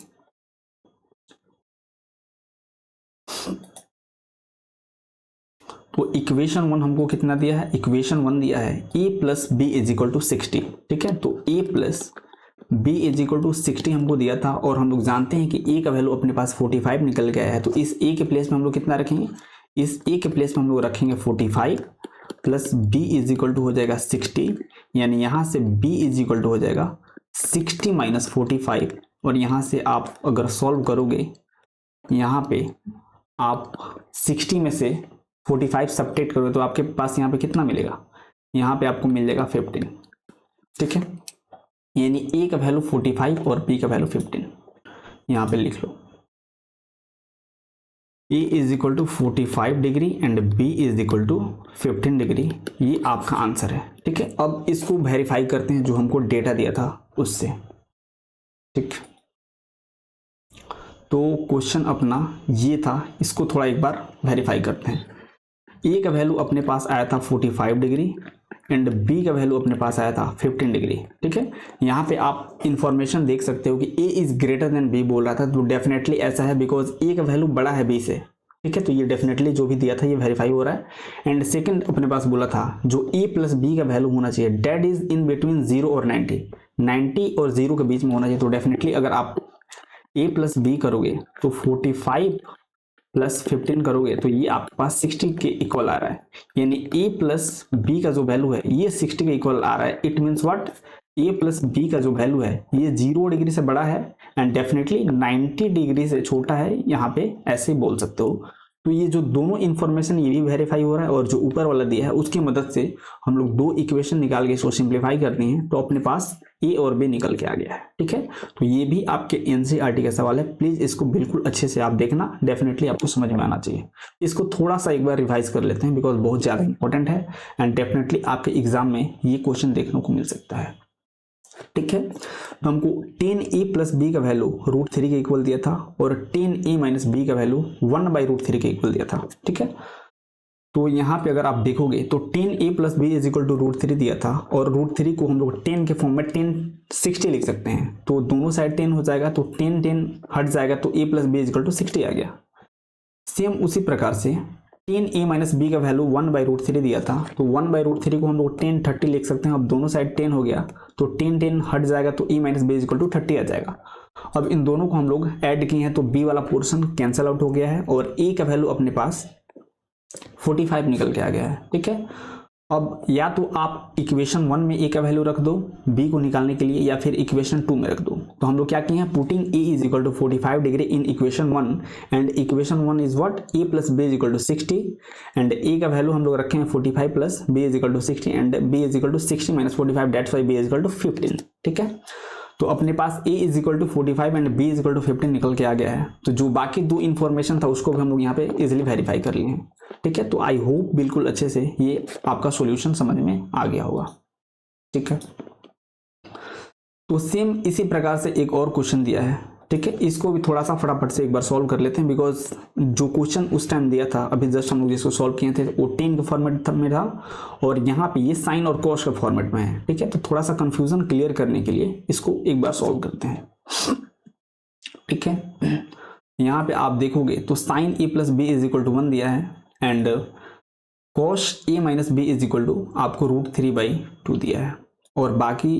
तो इक्वेशन 1 हमको कितना दिया है, इक्वेशन 1 दिया है a plus B is equal to 60। ठीक है, तो a plus B is equal to 60 हमको दिया था और हम लोग जानते हैं कि a का वैल्यू अपने पास 45 निकल गया है। तो इस a के प्लेस में हम लोग कितना रखेंगे, इस a के प्लेस में हम लोग रखेंगे 45 plus b is equal to हो जाएगा 60, यानी यहाँ से b इज इक्वल टू हो जाएगा 60 माइनस 45 और यहाँ से आप अगर सॉल्व करोगे यहाँ पे आप 60 में से 45 सब्ट्रैक्ट करोगे तो आपके पास यहाँ पे कितना मिलेगा, यहाँ पे आपको मिल जाएगा 15। ठीक है, यानी a का वैल्यू 45 और b का वैल्यू 15 यहाँ पे लिख लो। a is equal to 45 degree and b is equal to 15 degree, ये आपका आंसर है। ठीक है, अब इसको वेरीफाई करते हैं जो हमको डेटा दिया था उससे। ठीक, तो क्वेश्चन अपना ये था, इसको थोड़ा एक बार वेरीफाई करते हैं। a का वैल्यू अपने पास आया था 45 डिग्री एंड b का वैल्यू अपने पास आया था 15 डिग्री। ठीक है, यहाँ पे आप इंफॉर्मेशन देख सकते हो कि a is greater than b बोल रहा था, तो डेफिनेटली ऐसा है बिकॉज a का वैल्यू बड़ा है b से। ठीक है, तो ये डेफिनेटली जो भी दिया था ये वेरीफाई हो रहा है। एंड सेकंड अपने पास बोला था जो a प्लस बी का वैल्यू होना चाहिए डेट इज इन बिटवीन 0 और 90 और 0 के बीच में होना चाहिए। तो डेफिनेटली अगर आप a प्लस बी करोगे तो 45 प्लस 15 करोगे तो ये आपके पास 60 के इक्वल आ रहा है, यानी a प्लस बी का जो वैल्यू है ये 60 के इक्वल आ रहा है। It means what, a plus B का जो वैल्यू है ये 0 डिग्री से बड़ा है एंड डेफिनेटली 90 डिग्री से छोटा है, यहाँ पे ऐसे बोल सकते हो। तो ये जो दोनों इन्फॉर्मेशन ये भी वेरीफाई हो रहा है और जो ऊपर वाला दिया है उसकी मदद से हम लोग दो इक्वेशन निकाल के इसको सिंप्लीफाई करते हैं तो अपने पास a और b निकल के आ गया है। ठीक है, तो ये भी आपके एनसीईआरटी का सवाल है, प्लीज इसको बिल्कुल अच्छे से आप देखना, डेफिनेटली आपको समझ में आना चाहिए। इसको थोड़ा सा एक बार रिवाइज कर लेते हैं बिकॉज बहुत ज्यादा इंपॉर्टेंट है एंड डेफिनेटली आपके एग्जाम में ये क्वेश्चन देखने को मिल सकता है। ठीक है, तो हमको 10a प्लस बी का वैल्यू √3 के इक्वल दिया था और 10a माइनस बी का वैल्यू 1/√3 के इक्वल दिया था। ठीक है, तो यहाँ पे अगर आप देखोगे तो 10a plus B is equal to √3 दिया था और √3 को हम लोग 10 के फॉर्म में 1060 लिख सकते हैं, तो दोनों साइड 10 हो जाएगा तो 10 हट जाएगा तो a plus B is equal to 60 आ गया। सेम उसी प्रकार से 10a माइनस बी का वैल्यू 1/√3 दिया था, तो 1/√3 को हम लोग 1030 लिख सकते हैं। अब दोनों साइड 10 हो गया तो 10 हट जाएगा तो a minus B equal to 30 आ जाएगा। अब इन दोनों को हम लोग ऐड किए हैं तो b वाला पोर्शन कैंसिल आउट हो गया है और a का वैल्यू अपने पास 45 निकल के आ गया है। ठीक है, अब या तो आप इक्वेशन 1 में a का वैल्यू रख दो b को निकालने के लिए या फिर इक्वेशन 2 में रख दो। तो हम लोग क्या किए हैं, putting a is equal to 45 degree in equation 1 and equation 1 is what, a plus b is equal to 60 and a का वैल्यू हम लोग रखे हैं 45 plus b is equal to 60 and b is equal to 60 minus 45 that's why b is equal to 15। ठीक है, तो अपने पास a is equal to 45 and b is equal to 15 निकल के आ गया है। तो जो बाकी दो इन्फॉर्मेशन था उसको भी हम लोग यहाँ पे इजिली वेरीफाई कर लिए हैं। ठीक है, तो आई होप बिल्कुल अच्छे से ये आपका सॉल्यूशन समझ में आ गया होगा। ठीक है, तो सेम इसी प्रकार से एक और क्वेश्चन दिया है ठीक है, इसको भी थोड़ा सा फटाफट से एक बार सॉल्व कर लेते हैं, बिकॉज जो क्वेश्चन उस टाइम दिया था अभी जस्ट हम लोग जिसको सॉल्व किए थे वो टेन के फॉर्मेट में था और यहाँ पे ये साइन और कॉस के फॉर्मेट में है। ठीक है, तो थोड़ा सा कंफ्यूजन क्लियर करने के लिए इसको एक बार सॉल्व करते हैं। ठीक है, यहाँ पे आप देखोगे तो sine A plus B is equal to 1 दिया है and cos A minus B is equal to आपको √3/2 दिया है और बाकी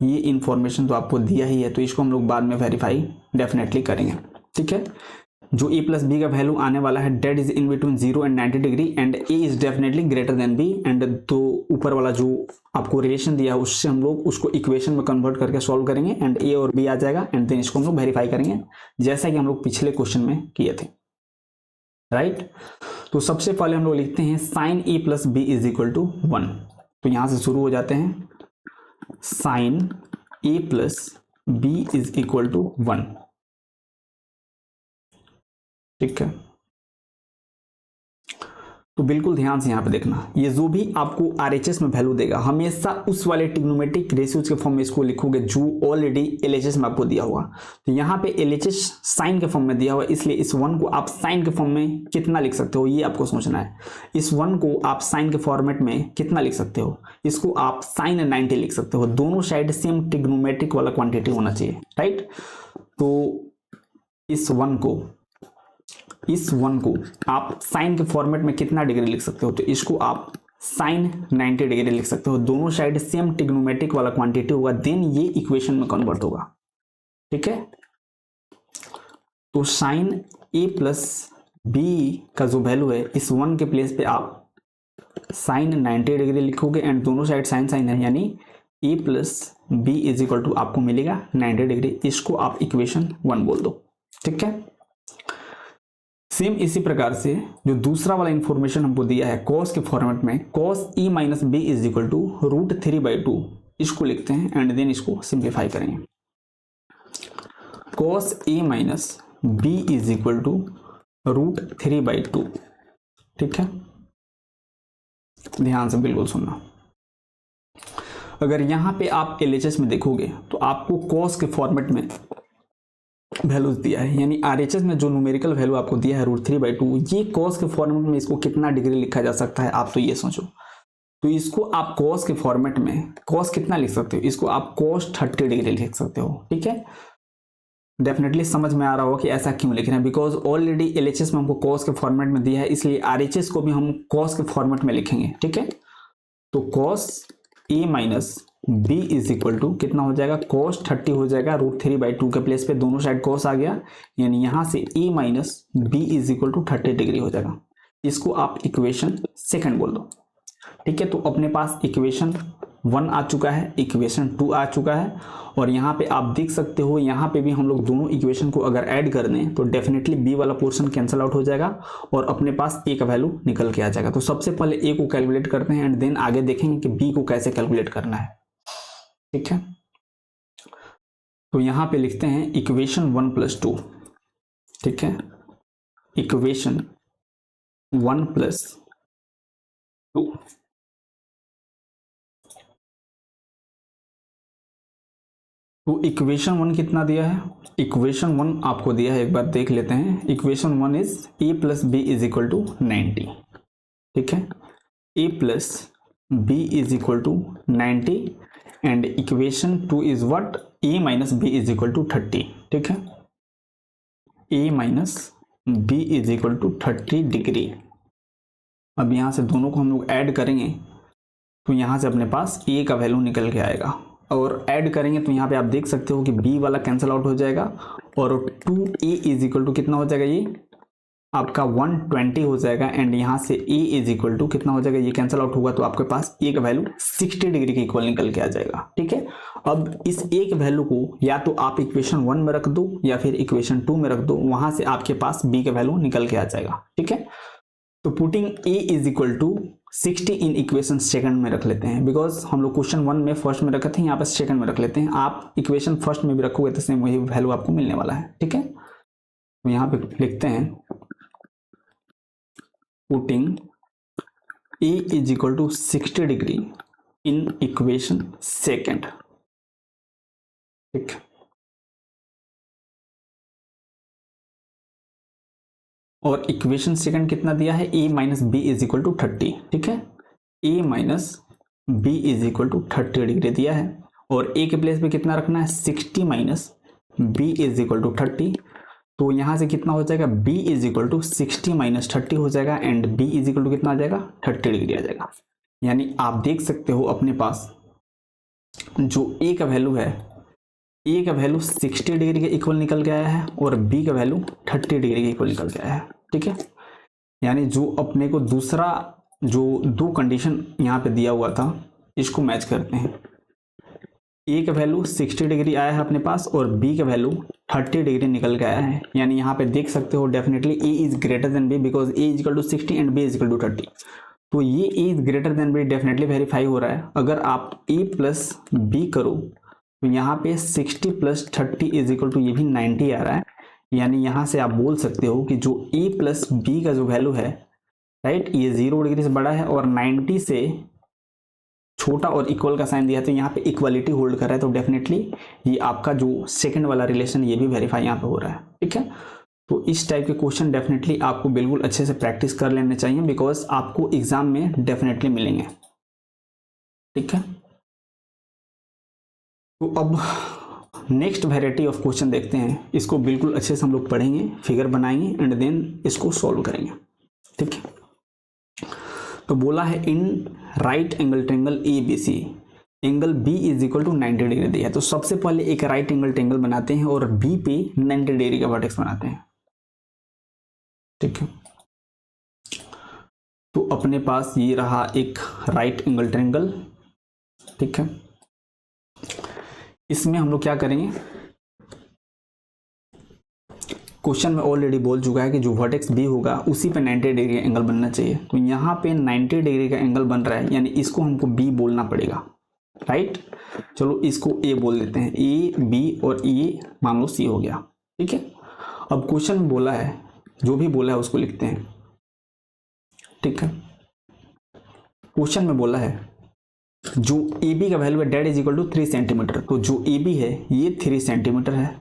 ये इंफॉर्मेशन तो आपको दिया ही है, तो इसको हम लोग बाद में वेरीफाई डेफिनेटली करेंगे। ठीक है, जो ए प्लस बी का वैल्यू आने वाला है that is in between 0 and 90 degree and A is definitely greater than B and तो ऊपर वाला जो आपको रिलेशन दिया है उससे हम लोग उसको इक्वेशन में कन्वर्ट करके सॉल्व करेंगे एंड ए और बी आ जाएगा एंड देन इसको हम लोग वेरीफाई करेंगे जैसा कि हम लोग पिछले क्वेश्चन में किए थे। राइट, तो सबसे पहले हम लोग लिखते हैं sine A plus B is equal to 1। तो यहां से शुरू हो जाते हैं, sine A plus B is equal to 1। ठीक है, तो बिल्कुल ध्यान से यहां पे देखना, ये जो भी आपको आरएचएस में वैल्यू देगा हमेशा उस वाले ट्रिग्नोमेट्रिक रेशियोज के फॉर्म में इसको लिखोगे जो ऑलरेडी एलएचएस में आपको दिया हुआ। तो यहाँ पे एलएचएस साइन के फॉर्म में दिया हुआ, इसलिए इस 1 को आप साइन के फॉर्म में कितना लिख सकते हो ये आपको सोचना है। इस 1 को आप साइन के फॉर्मेट में कितना लिख सकते हो, इसको आप साइन 90 लिख सकते हो। दोनों साइड सेम ट्रिग्नोमेट्रिक वाला क्वांटिटी होना चाहिए। राइट, तो इस 1 को आप साइन के फॉर्मेट में कितना डिग्री लिख सकते हो, तो इसको आप साइन 90 डिग्री लिख सकते हो। दोनों साइड सेम ट्रिग्नोमेट्रिक वाला क्वांटिटी होगा, देन ये इक्वेशन में कन्वर्ट होगा। ठीक है, तो साइन ए प्लस बी का जो वैल्यू है इस 1 के प्लेस पे आप साइन 90 डिग्री लिखोगे एंड दोनों साइड साइन साइन है, यानी A plus B is equal to आपको मिलेगा 90 डिग्री। इसको आप इक्वेशन 1 बोल दो। ठीक है, सेम इसी प्रकार से जो दूसरा वाला इंफॉर्मेशन हमको दिया है कॉस के फॉर्मेट में, cos A minus B is equal to √3/2, इसको लिखते हैं एंड देन इसको सिंप्लीफाई करेंगे। Cos A minus B is equal to √3/2। ठीक है, ध्यान से बिल्कुल सुनना। अगर यहां पे आप एलएचएस में देखोगे तो आपको कॉस के फॉर्मेट में वैल्यूज दिया है, यानी आरएचएस में जो न्यूमेरिकल वैल्यू आपको दिया है √3/2, ये कॉस के फॉर्मेट में इसको कितना डिग्री लिखा जा सकता है आप तो ये सोचो। तो इसको आप कॉस के फॉर्मेट में कॉस कितना लिख सकते हो, इसको आप कॉस 30 डिग्री लिख सकते हो। ठीक है, डेफिनेटली समझ में आ रहा होगा कि ऐसा क्यों लिख रहे हैं, बिकॉज ऑलरेडी एलएचएस में हमको कॉस के फॉर्मेट में दिया है, इसलिए आरएचएस को भी हम कॉस के फॉर्मेट में लिखेंगे। ठीक है, तो cos A minus B is equal to कितना हो जाएगा, cos 30 हो जाएगा √3/2 के प्लेस पे दोनों साइड cos आ गया, यानी यहां से a minus B is equal to 30 degree हो जाएगा। इसको आप इक्वेशन 2 बोल दो। ठीक है, तो अपने पास इक्वेशन 1 आ चुका है, इक्वेशन 2 आ चुका है और यहाँ पे आप देख सकते हो यहाँ पे भी हम लोग दोनों इक्वेशन को अगर ऐड कर दें तो डेफिनेटली बी वाला पोर्शन कैंसिल आउट हो जाएगा और अपने पास ए का वैल्यू निकल के आ जाएगा। तो सबसे पहले ए को कैलकुलेट करते हैं एंड देन आगे देखेंगे कि बी को कैसे कैलकुलेट करना है। ठीक है, तो यहां पे लिखते हैं इक्वेशन 1 + 2। ठीक है, इक्वेशन 1 + 2। तो इक्वेशन 1 कितना दिया है, इक्वेशन 1 आपको दिया है, एक बार देख लेते हैं। Equation 1 is a + b is equal to 90। ठीक है, a + b is equal to 90 and equation 2 is what, a minus b is equal to 30। ठीक है, a minus b is equal to 30 degree. अब यहां से दोनों को हम लोग ऐड करेंगे तो यहां से अपने पास a का वैल्यू निकल के आएगा और ऐड करेंगे तो यहाँ पे आप देख सकते हो कि b वाला कैंसिल आउट हो जाएगा और 2a इज इक्वल टू कितना हो जाएगा, ये आपका 120 हो जाएगा एंड यहाँ से a इज इक्वल टू कितना हो जाएगा, ये कैंसिल आउट होगा तो आपके पास a का वैल्यू 60 डिग्री के इक्वल निकल के आ जाएगा। ठीक है, अब इस a के वैल्यू को या तो आप इक्वेशन 1 में रख दो या फिर इक्वेशन 2 में रख दो, वहां से आपके पास b का वैल्यू निकल के आ जाएगा। ठीक है, तो putting a is equal to 60 in equation 2 में रख लेते हैं, बिकॉज हम लोग क्वेश्चन 1 में फर्स्ट में रखे थे, यहाँ पर 2 में रख लेते हैं। आप इक्वेशन फर्स्ट में भी रखोगे तो सेम वही वैल्यू आपको मिलने वाला है। ठीक है, तो यहाँ पे लिखते हैं putting a is equal to 60 degree in equation 2। ठीक, और इक्वेशन सेकंड कितना दिया है, a minus B is equal to 30, ठीक है, a minus B is equal to 30 degree दिया है, और a के प्लेस पे कितना रखना है, 60 minus B is equal to 30, तो यहां से कितना हो जाएगा, b is equal to 60 minus 30 हो जाएगा, and b is equal to कितना आ जाएगा, 30 डिग्री आ जाएगा। यानी आप देख सकते हो अपने पास जो a का वैल्यू है, a का वैल्यू 60 डिग्री के इक्वल निकल के आया है और b का वैल्यू 30 डिग्री के इक्वल निकल के आया है, ठीक है। यानी जो अपने को दूसरा जो दो कंडीशन यहाँ पे दिया हुआ था इसको मैच करते हैं। a का वैल्यू 60 डिग्री आया है अपने पास और b का वैल्यू 30 डिग्री निकल के आया है। यानी यहाँ पे देख सकते हो definitely a is greater than b because a is equal to 60 and b is equal to 30। तो ये a is greater than b definitely verify हो रहा है। अगर आप a प्लस b करो तो यहाँ पे 60 प्लस 30 इज इक्वल टू ये भी 90 आ रहा है। यानी यहाँ से आप बोल सकते हो कि जो a प्लस b का जो वैल्यू है, राइट, ये 0 डिग्री से बड़ा है और 90 से छोटा और इक्वल का साइन दिया है, तो यहाँ पे इक्वालिटी होल्ड कर रहा है। तो डेफिनेटली ये आपका जो सेकंड वाला रिलेशन ये भी वेरीफाई यहाँ पे हो रहा है, ठीक है। तो इस टाइप के क्वेश्चन डेफिनेटली आपको बिल्कुल अच्छे से प्रैक्टिस कर लेने चाहिए बिकॉज आपको एग्जाम में डेफिनेटली मिलेंगे, ठीक है। तो अब नेक्स्ट वैरायटी ऑफ क्वेश्चन देखते हैं। इसको बिल्कुल अच्छे से हम लोग पढ़ेंगे, फिगर बनाएंगे एंड देन इसको सॉल्व करेंगे, ठीक है। तो बोला है in right angle triangle A B C angle B is equal to 90 degree दिया है। तो सबसे पहले एक राइट एंगल ट्रायंगल बनाते हैं और बी पे 90 डिग्री का वर्टेक्स बनाते हैं, ठीक है। तो अपने पास ये रहा एक राइट एंगल ट्रायंगल, ठीक है। इसमें हम लोग क्या करेंगे, क्वेश्चन में ऑलरेडी बोल चुका है कि जो वर्टेक्स बी होगा उसी पे 90 डिग्री का एंगल बनना चाहिए। तो यहाँ पे 90 डिग्री का एंगल बन रहा है, यानी इसको हमको बी बोलना पड़ेगा, राइट। चलो इसको ए बोल देते हैं, ए बी और ये मान लो सी हो गया, ठीक है। अब क्वेश्चन में बोला है, जो भी बोला है उसको लिखते हैं, ठीक है। क्वेश्चन में बोला है जो ए बी का वैल्यू है that is equal to 3 centimetre. तो जो ए बी है ये 3 सेंटीमीटर है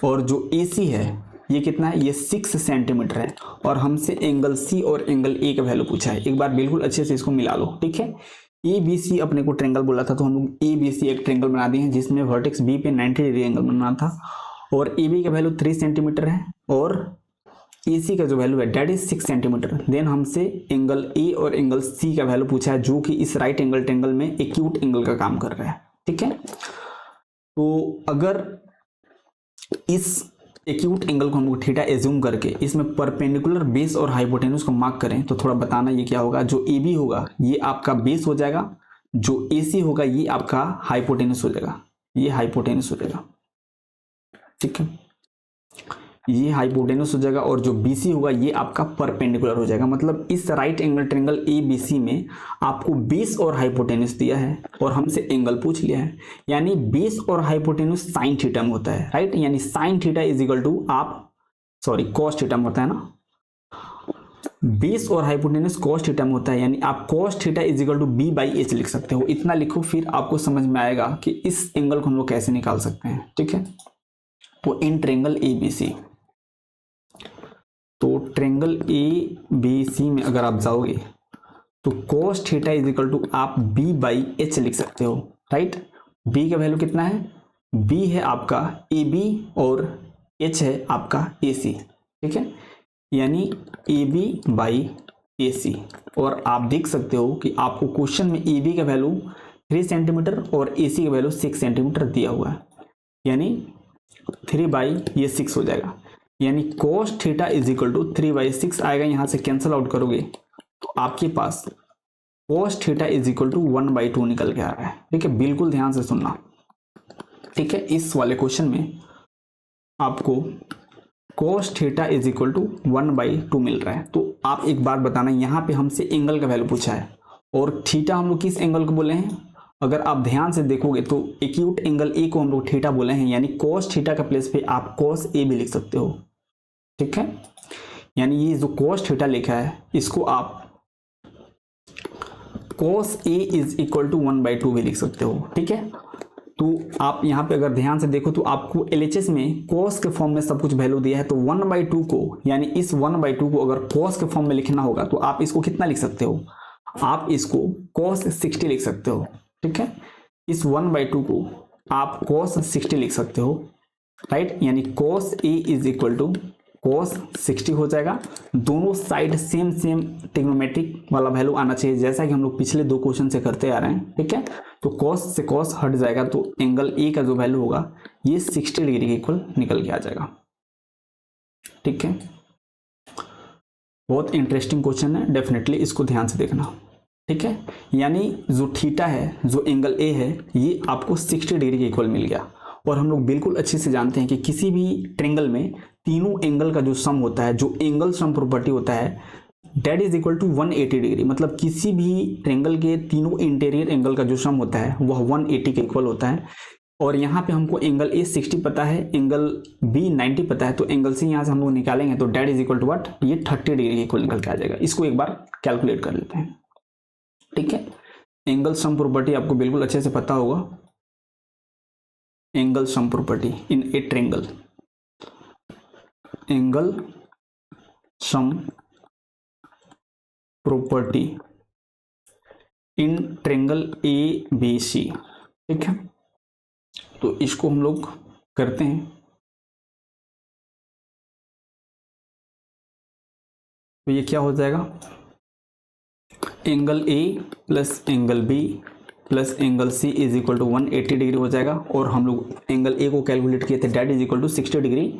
और जो ए सी है ये कितना है, ये 6 सेंटीमीटर है। और हमसे एंगल सी और एंगल ए का वैल्यू पूछा है। एक बार बिल्कुल अच्छे से इसको मिला लो, ठीक है। ए बी सी अपने को ट्रायंगल बोला था, तो हम लोग ए बी सी एक ट्रायंगल बना दिए हैं जिसमें वर्टेक्स बी पे 90 डिग्री एंगल बनना था और ए बी का वैल्यू 3 सेंटीमीटर है और ए सी का जो वैल्यू है डेट इज 6 सेंटीमीटर। देन हमसे एंगल ए और एंगल सी का वैल्यू पूछा है जो कि इस राइट एंगल ट्रायंगल में एक्यूट एंगल का काम कर रहा है, ठीक है। तो अगर इस एक्यूट एंगल को हम लोग थीटा एज्यूम करके इसमें परपेंडिकुलर बेस और हाइपोटेन्यूज को मार्क करें तो थोड़ा बताना ये क्या होगा। जो ए बी होगा ये आपका बेस हो जाएगा, जो ए सी होगा ये आपका हाइपोटेन्यूज हो जाएगा, ये हाइपोटेन्यूज हो जाएगा, ठीक है, ये हाइपोटेन्यूज हो जाएगा। और जो बी सी होगा ये आपका परपेंडिकुलर हो जाएगा। मतलब इस right angle triangle A B C में आपको बेस और हाइपोटेन्यूज दिया है और हमसे एंगल पूछ लिया है। यानी बेस और हाइपोटेन्यूज साइन थीटा में होता है, राइट। यानी sine theta is equal to cos theta में होता है ना, बेस और हाइपोटेन्यूज कॉस थीटा में होता है। यानी आप cos theta is equal to B by H लिख सकते हो। इतना लिखो फिर आपको समझ में आएगा कि इस एंगल को हम लोग कैसे निकाल सकते हैं, ठीक है। तो इन ट्रायंगल ए बी सी, तो ट्रायंगल ए बी सी में अगर आप जाओगे तो cos theta is equal to आप b बाई एच लिख सकते हो, राइट। b का वैल्यू कितना है, b है आपका ए बी और h है आपका ए सी, ठीक है। यानी ए बी बाई ए सी। और आप देख सकते हो कि आपको क्वेश्चन में ए बी का वैल्यू 3 सेंटीमीटर और ए सी का वैल्यू 6 सेंटीमीटर दिया हुआ है। यानी 3 बाई ये 6 हो जाएगा। यानी cos theta is equal to 3 by 6 आएगा, यहां से कैंसिल आउट करोगे तो आपके पास cos theta is equal to 1/2 निकल के आ रहा है, ठीक है। बिल्कुल ध्यान से सुनना, ठीक है। इस वाले क्वेश्चन में आपको cos theta is equal to 1/2 मिल रहा है। तो आप एक बार बताना, यहाँ पे हमसे एंगल का वैल्यू पूछा है और थीटा हम लोग किस एंगल को बोले हैं, अगर आप ध्यान से देखोगे तो एक्यूट एंगल ए को हम लोग थीटा बोले हैं। यानी cos थीटा का प्लेस पे आप cos ए भी लिख सकते हो, ठीक है। यानी ये जो cos थीटा लिखा है इसको आप cos A is equal to 1/2 भी लिख सकते हो, ठीक है। तो आप यहाँ पे अगर ध्यान से देखो तो आपको LHS में कॉस के फॉर्म में सब कुछ वैल्यू दिया है, तो 1/2 को यानी इस 1/2 को अगर कॉस के फॉर्म में लिखना होगा तो आप इसको कितना लिख सकते हो, आप इसको cos 60 लिख सकते हो। ठीक है, इस 1/2 को आप cos 60 लिख सकते हो, राइट, यानी cos A is equal to cos 60 हो जाएगा। दोनों साइड सेम सेम ट्रिग्नोमेट्रिक वाला वैल्यू आना चाहिए, जैसा कि हम लोग पिछले 2 क्वेश्चन से करते आ रहे हैं। ठीक है, तो cos से cos हट जाएगा, तो एंगल A का जो वैल्यू होगा ये 60 डिग्री के इक्वल निकल के आ जाएगा। ठीक है, बहुत इंटरेस्टिंग क्वेश्चन है, डेफिनेटली इसको ध्यान से देखना। ठीक है, यानी जो थीटा है, जो एंगल ए है, ये आपको 60 डिग्री के इक्वल मिल गया। और हम लोग बिल्कुल अच्छे से जानते हैं कि किसी भी ट्रेंगल में तीनों एंगल का जो सम होता है, जो एंगल सम प्रॉपर्टी होता है, that is equal to 180 degree. मतलब किसी भी ट्रेंगल के तीनों इंटीरियर एंगल का जो सम होता है वह 180 के इक्वल होता है। और यहाँ पे हमको एंगल ए 60 पता है, एंगल बी 90 पता है, तो एंगल सी यहाँ से हम लोग निकालेंगे तो that is equal to what, ये 30 डिग्री के इक्वल निकल के आ जाएगा। इसको एक बार कैलकुलेट कर लेते हैं। ठीक है, एंगल सम प्रॉपर्टी आपको बिल्कुल अच्छे से पता होगा, angle sum property in a triangle, angle sum property in triangle ABC। ठीक है, तो इसको हम लोग करते हैं। तो ये क्या हो जाएगा, angle A plus angle B plus angle C is equal to 180 degree हो जाएगा। और हम लोग एंगल A को कैलकुलेट किए थे, that is equal to 60 degree.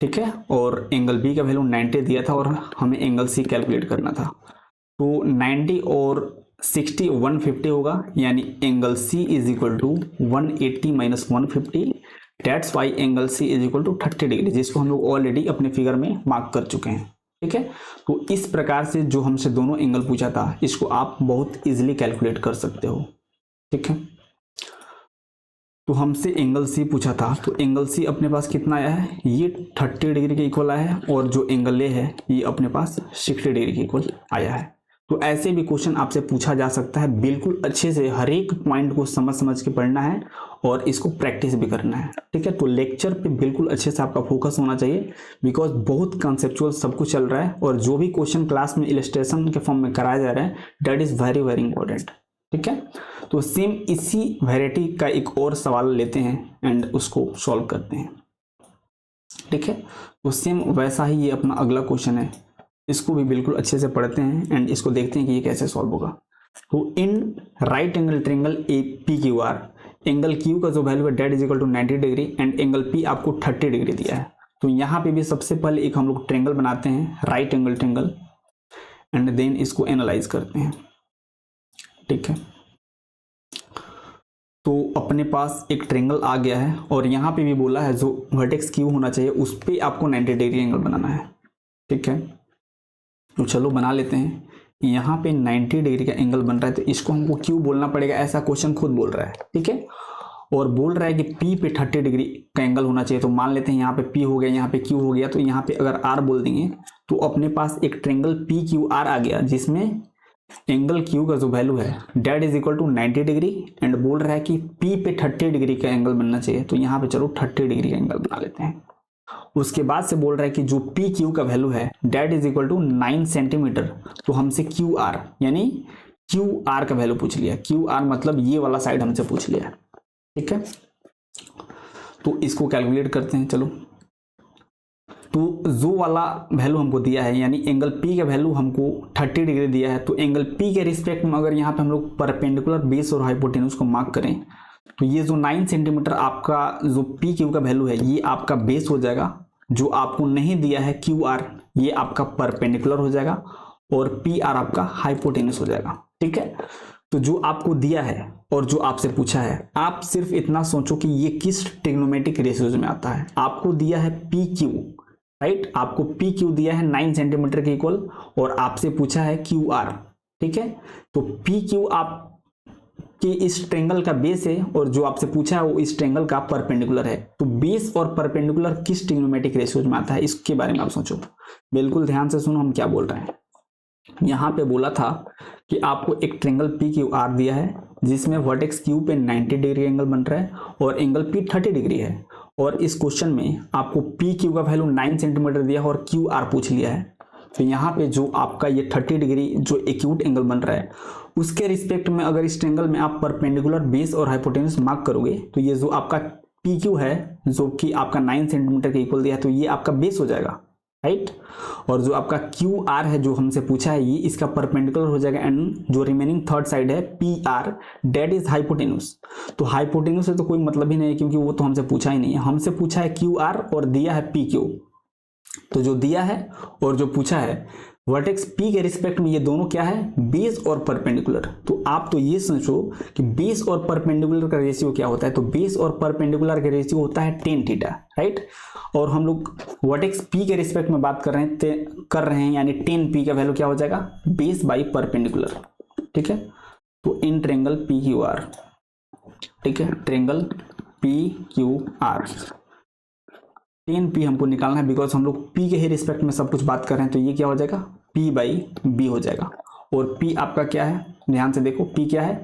ठीक है, और एंगल B का वैल्यू 90 दिया था और हमें एंगल C कैलकुलेट करना था। तो 90 और 60 150 होगा, यानी angle C is equal to 180 minus 150, that's why angle C is equal to 30 degree, जिसको हम लोग ऑलरेडी अपने फिगर में मार्क कर चुके हैं। ठीक है, तो इस प्रकार से जो हमसे दोनों एंगल पूछा था, इसको आप बहुत इजीली कैलकुलेट कर सकते हो। ठीक है, तो हमसे एंगल C पूछा था, तो एंगल C अपने पास कितना आया है, ये 30 डिग्री के इक्वल आया है, और जो एंगल A है ये अपने पास 60 डिग्री के इक्वल आया है। तो ऐसे भी क्वेश्चन आपसे पूछा जा सकता है, बिल्कुल अच्छे से हर एक पॉइंट को समझ समझ के पढ़ना है और इसको प्रैक्टिस भी करना है। ठीक है, तो लेक्चर पे बिल्कुल अच्छे से आपका फोकस होना चाहिए, बिकॉज बहुत कंसेप्चुअल सब कुछ चल रहा है, और जो भी क्वेश्चन क्लास में इलस्ट्रेशन के फॉर्म में कराया जा रहा है, that is very very important. ठीक है, तो सेम इसी वैरायटी का एक और सवाल लेते हैं एंड उसको सॉल्व करते हैं। ठीक है, तो सेम वैसा ही ये अपना अगला क्वेश्चन है, इसको भी बिल्कुल अच्छे से पढ़ते हैं एंड इसको देखते हैं कि ये कैसे सॉल्व होगा। तो in right angle triangle APQR, angle Q का जो वैल्यू है that is equal to 90 degree and angle P आपको 30 डिग्री दिया है। तो यहाँ पे भी सबसे पहले एक हम लोग ट्रेंगल बनाते हैं, right angle triangle, and then इसको एनालाइज करते हैं। ठीक है, तो अपने पास एक ट्रेंगल आ गया है और यहाँ पे भी बोला है जो वर्टेक्स Q होना चाहिए उस पर आपको 90 डिग्री एंगल बनाना है। ठीक है, तो चलो बना लेते हैं। यहाँ पे 90 डिग्री का एंगल बन रहा है, तो इसको हमको Q बोलना पड़ेगा, ऐसा क्वेश्चन खुद बोल रहा है। ठीक है, और बोल रहा है कि P पे 30 डिग्री का एंगल होना चाहिए, तो मान लेते हैं यहाँ पे P हो गया, यहाँ पे Q हो गया, तो यहाँ पे अगर R बोल देंगे तो अपने पास एक ट्रेंगल PQR आ गया, जिसमें एंगल Q का जो वैल्यू है that is equal to 90 degree and बोल रहा है कि P पे 30 डिग्री का एंगल बनना चाहिए, तो यहाँ पे चलो 30 डिग्री का एंगल बना लेते हैं। उसके बाद से बोल रहा है कि जो PQ का वैल्यू है that is equal to 9 centimetre, तो हमसे QR यानी QR का वैल्यू पूछ लिया। QR मतलब ये वाला साइड हमसे पूछ लिया। ठीक है, तो इसको कैलकुलेट करते हैं। चलो, तो जो वाला वैल्यू हमको दिया है यानी एंगल P का वैल्यू हमको 30 डिग्री दिया है, तो एंगल P के रिस्पेक्ट में अगर यहाँ पे हम लोग परपेंडिकुलर बेस और हाइपोटेन्यूज को मार्क करें, तो ये जो 9 सेंटीमीटर आपका जो PQ का वैल्यू है ये आपका बेस हो जाएगा, जो आपको नहीं दिया है QR ये आपका परपेंडिकुलर हो जाएगा और PR आपका हाइपोटेन्यूज हो जाएगा। ठीक है, तो जो आपको दिया है और जो आपसे पूछा है, आप सिर्फ इतना सोचो कि ये किस ट्रिग्नोमेट्रिक रेशियोज में आता है। आपको दिया है PQ, राइट, आपको PQ दिया है 9 सेंटीमीटर के इक्वल और आपसे पूछा है QR। ठीक है, तो PQ आप कि इस ट्रेंगल का बेस है और जो आपसे पूछा है वो इस ट्रेंगल का परपेंडिकुलर है। तो बेस और परपेंडिकुलर किस ट्रिग्नोमेट्रिक रेशियोज में आता है, इसके बारे में आप सोचो। बिल्कुल ध्यान से सुनो हम क्या बोल रहे हैं। यहाँ पे बोला था कि आपको एक ट्रेंगल पी क्यू आर दिया है जिसमें वर्टेक्स क्यू पे 90 डिग्री एंगल बन रहा है और एंगल पी 30 डिग्री है, और इस क्वेश्चन में आपको पी क्यू का वैल्यू 9 सेंटीमीटर दिया है और क्यू आर पूछ लिया है। तो यहाँ पे जो आपका ये 30 डिग्री जो एक्यूट एंगल बन रहा है उसके रिस्पेक्ट में अगर इस ट्रेंगल में आप परपेंडिकुलर बेस और हाइपोटेन्यूस मार्क करोगे तो ये जो आपका पी क्यू है जो कि आपका 9 सेंटीमीटर के इक्वल दिया है तो ये आपका बेस हो जाएगा, राइट। और जो आपका क्यू आर है जो हमसे पूछा है ये इसका परपेंडिकुलर हो जाएगा, एंड जो रिमेनिंग थर्ड साइड है P R that is hypotenuse. तो हाइपोटेन्यूस से तो कोई मतलब ही नहीं है क्योंकि वो तो हमसे पूछा ही नहीं है, हमसे पूछा है क्यू आर और दिया है पी क्यू। तो जो दिया है और जो पूछा है वर्टेक्स पी के रिस्पेक्ट में ये दोनों क्या है, बेस और परपेंडिकुलर। तो आप तो ये सोचो कि बेस और परपेंडिकुलर का रेशियो क्या होता है, तो बेस और परपेंडिकुलर का रेशियो होता है tan थीटा, राइट। और हम लोग वर्टेक्स पी के रिस्पेक्ट में बात कर रहे हैं यानी tan p का वैल्यू क्या हो जाएगा, बेस बाई परपेंडिकुलर, ठीक है। तो in triangle P Q R, ठीक है, triangle P Q R tan p हमको निकालना है बिकॉज हम लोग p के ही रिस्पेक्ट में सब कुछ बात कर रहे हैं। तो ये क्या हो जाएगा, p बाई b हो जाएगा। और p आपका क्या है, ध्यान से देखो p क्या है,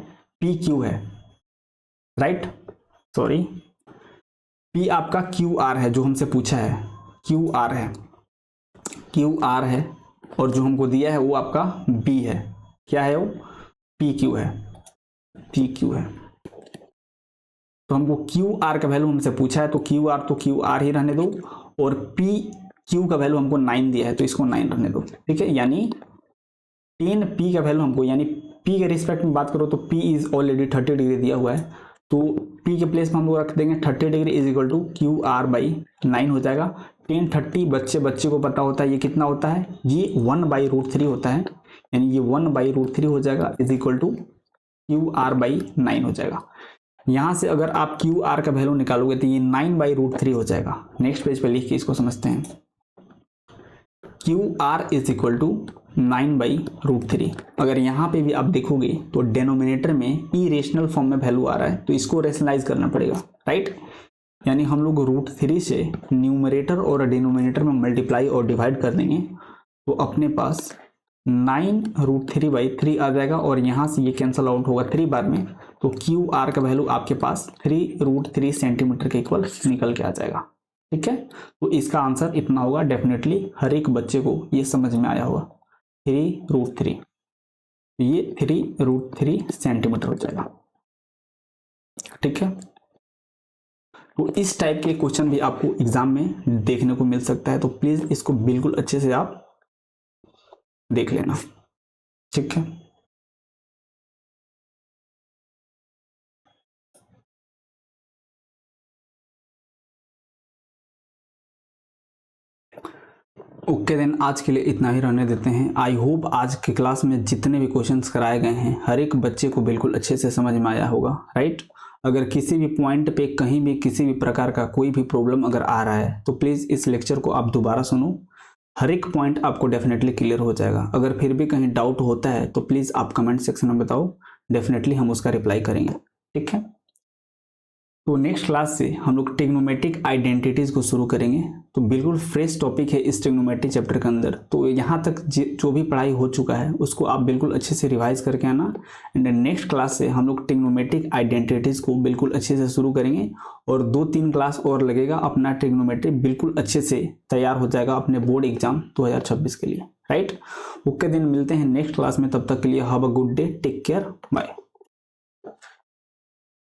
p q है, राइट, सॉरी p आपका q r है जो हमसे पूछा है, q r है, q r है, और जो हमको दिया है वो आपका b है, क्या है वो, p q है, p q है। तो हमको क्यू आर का वैल्यू हमसे पूछा है तो क्यू आर ही रहने दो, और पी क्यू का वैल्यू हमको 9 दिया है तो इसको 9 रहने दो, ठीक है। यानी tan p का वैल्यू हमको, यानी p के रिस्पेक्ट में बात करो तो p इज ऑलरेडी 30 डिग्री दिया हुआ है, तो p के प्लेस में हम लोग रख देंगे 30 degree is equal to Q R by 9 हो जाएगा। tan 30 बच्चे को पता होता है ये कितना होता है, ये 1/√3 होता है, यानी ये 1/√3 हो जाएगा is equal to Q R by 9 हो जाएगा। यहां से अगर आप क्यू आर का वैल्यू निकालोगे तो ये 9/√3 हो जाएगा। नेक्स्ट पेज पे लिख के इसको समझते हैं, Q R is equal to 9/√3। अगर यहाँ पे भी आप देखोगे तो डेनोमिनेटर में इरेशनल फॉर्म में वैल्यू आ रहा है तो इसको रेशनलाइज करना पड़ेगा, राइट। यानी हम लोग √3 से न्यूमरेटर और डिनोमिनेटर में मल्टीप्लाई और डिवाइड कर देंगे तो अपने पास 9√3/3 आ जाएगा, और यहाँ से ये कैंसल आउट होगा 3 बार में, तो क्यू आर का वैल्यू आपके पास 3√3 सेंटीमीटर के इक्वल निकल के आ जाएगा, ठीक है। तो इसका आंसर इतना होगा, डेफिनेटली हर एक बच्चे को ये समझ में आया होगा, 3√3, ये 3√3 सेंटीमीटर हो जाएगा, ठीक है। तो इस टाइप के क्वेश्चन भी आपको एग्जाम में देखने को मिल सकता है, तो प्लीज इसको बिल्कुल अच्छे से आप देख लेना, ठीक है। ओके देन आज के लिए इतना ही रहने देते हैं। आई होप आज की क्लास में जितने भी क्वेश्चंस कराए गए हैं हर एक बच्चे को बिल्कुल अच्छे से समझ में आया होगा, राइट। अगर किसी भी पॉइंट पे कहीं भी किसी भी प्रकार का कोई भी प्रॉब्लम अगर आ रहा है तो प्लीज़ इस लेक्चर को आप दोबारा सुनो, हर एक पॉइंट आपको डेफिनेटली क्लियर हो जाएगा। अगर फिर भी कहीं डाउट होता है तो प्लीज़ आप कमेंट सेक्शन में बताओ, डेफिनेटली हम उसका रिप्लाई करेंगे, ठीक है। तो नेक्स्ट क्लास से हम लोग ट्रिग्नोमेट्रिक आइडेंटिटीज़ को शुरू करेंगे। तो बिल्कुल फ्रेश टॉपिक है इस ट्रिग्नोमेट्री चैप्टर के अंदर, तो यहाँ तक जो भी पढ़ाई हो चुका है उसको आप बिल्कुल अच्छे से रिवाइज करके आना, एंड नेक्स्ट क्लास से हम लोग ट्रिग्नोमेट्रिक आइडेंटिटीज़ को बिल्कुल अच्छे से शुरू करेंगे, और 2-3 क्लास और लगेगा, अपना ट्रिग्नोमेट्री बिल्कुल अच्छे से तैयार हो जाएगा अपने बोर्ड एग्जाम 2026 के लिए, राइट। ओके दिन मिलते हैं नेक्स्ट क्लास में, तब तक के लिए have a good day, take care, bye.